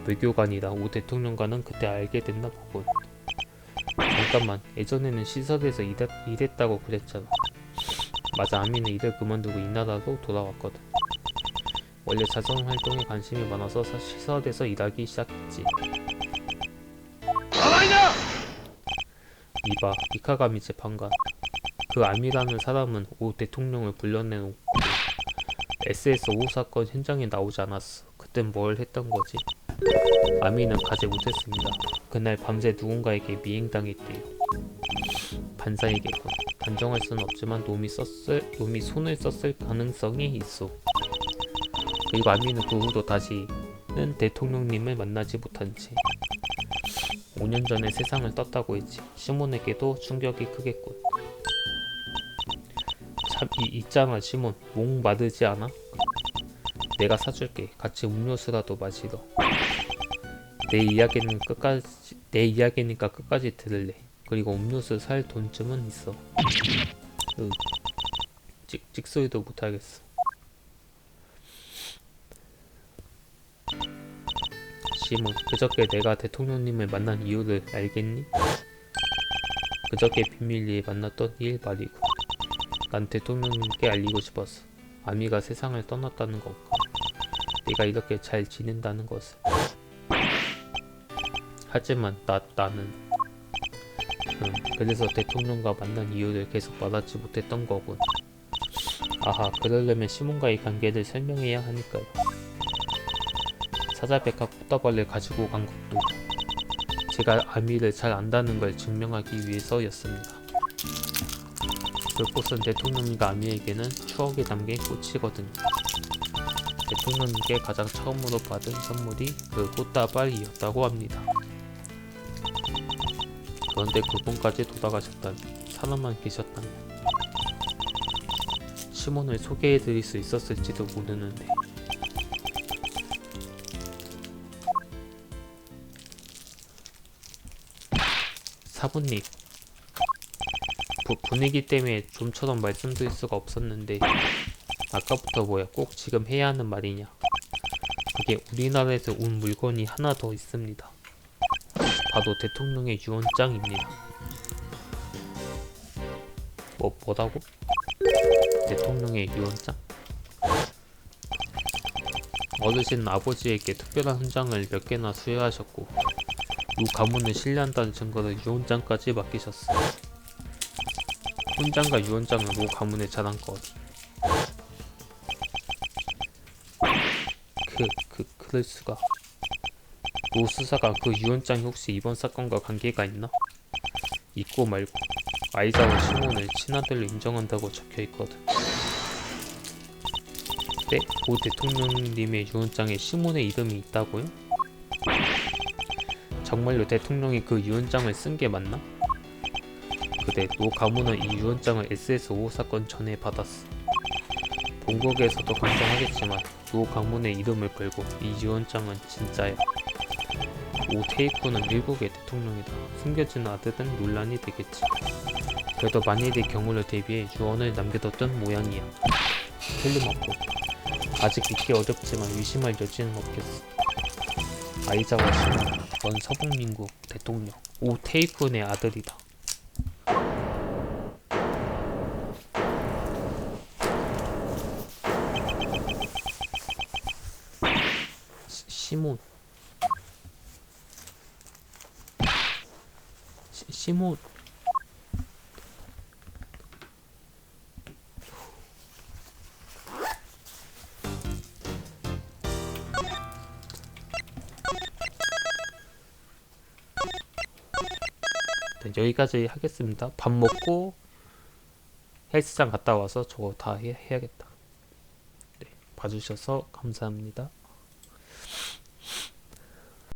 외교관이라 오 대통령과는 그때 알게 됐나 보군. 잠깐만, 예전에는 시설에서 일했다고 그랬잖아. 맞아, 아미는 일을 그만두고 이 나라로 돌아왔거든. 원래 자선활동에 관심이 많아서 시설에서 일하기 시작했지. 이봐, 미카가미 재판관. 그 아미라는 사람은 오 대통령을 불러내놓고 SS5 사건 현장에 나오지 않았어. 그땐 뭘 했던 거지? 아미는 가지 못했습니다. 그날 밤새 누군가에게 미행당했대요. 반사이겠군. 단정할 수는 없지만 놈이 손을 썼을 가능성이 있어. 그리고 아미는 그 후로 다시는 대통령님을 만나지 못한 채 5년 전에 세상을 떴다고 했지. 시몬에게도 충격이 크겠군. 참, 있잖아 시몬. 목 마르지 않아? 내가 사줄게. 같이 음료수라도 마시러. 내 이야기니까 끝까지 들을래. 그리고 음료수 살 돈쯤은 있어. 찍소리도 못하겠어. 시몬, 그저께 내가 대통령님을 만난 이유를 알겠니? 그저께 비밀리에 만났던 일 말이고. 난 대통령님께 알리고 싶었어. 아미가 세상을 떠났다는 것과 내가 이렇게 잘 지낸다는 것을. 하지만 나는 그래서 대통령과 만난 이유를 계속 말하지 못했던 거군. 아하, 그러려면 시몬과의 관계를 설명해야 하니까요. 사자백화 꽃다발을 가지고 간 것도 제가 아미를 잘 안다는 걸 증명하기 위해서였습니다. 그 꽃은 대통령님과 아미에게는 추억이 담긴 꽃이거든요. 대통령님께 가장 처음으로 받은 선물이 그 꽃다발이었다고 합니다. 그런데 그분까지 돌아가셨다니, 사람만 계셨다면 시몬을 소개해드릴 수 있었을지도 모르는데. 사부님, 분위기 때문에 좀처럼 말씀드릴 수가 없었는데 아까부터 뭐야, 꼭 지금 해야 하는 말이냐. 그게 우리나라에서 온 물건이 하나 더 있습니다. 바로 대통령의 유언장입니다. 뭐라고? 대통령의 유언장? 어르신은 아버지에게 특별한 훈장을 몇 개나 수여하셨고 이 가문을 신뢰한다는 증거로 유언장까지 맡기셨어. 훈장과 유언장은 모 가문의 자랑거리. 그럴 수가. 노 수사가 그 유언장이 혹시 이번 사건과 관계가 있나? 있고 말고. 아이자와 시몬을 친아들로 인정한다고 적혀있거든. 네? 고 대통령님의 유언장에 시몬의 이름이 있다고요? 정말로 대통령이 그 유언장을 쓴 게 맞나? 그래, 노 가문은 이 유언장을 SS5 사건 전에 받았어. 본국에서도 걱정하겠지만 노 가문의 이름을 걸고 이 유언장은 진짜야. 오 테이쿠는 일국의 대통령이다. 숨겨진 아들은 논란이 되겠지. 그래도 만일의 경우를 대비해 유언을 남겨뒀던 모양이야. 틀림없고 아직 믿기 어렵지만 의심할 여지는 없겠어. 아이자와 시몬, 원 서북민국 대통령 오 테이쿤의 아들이다. 시몬 시몬 네, 여기까지 하겠습니다. 밥 먹고 헬스장 갔다 와서 저거 다 해야겠다. 네, 봐주셔서 감사합니다.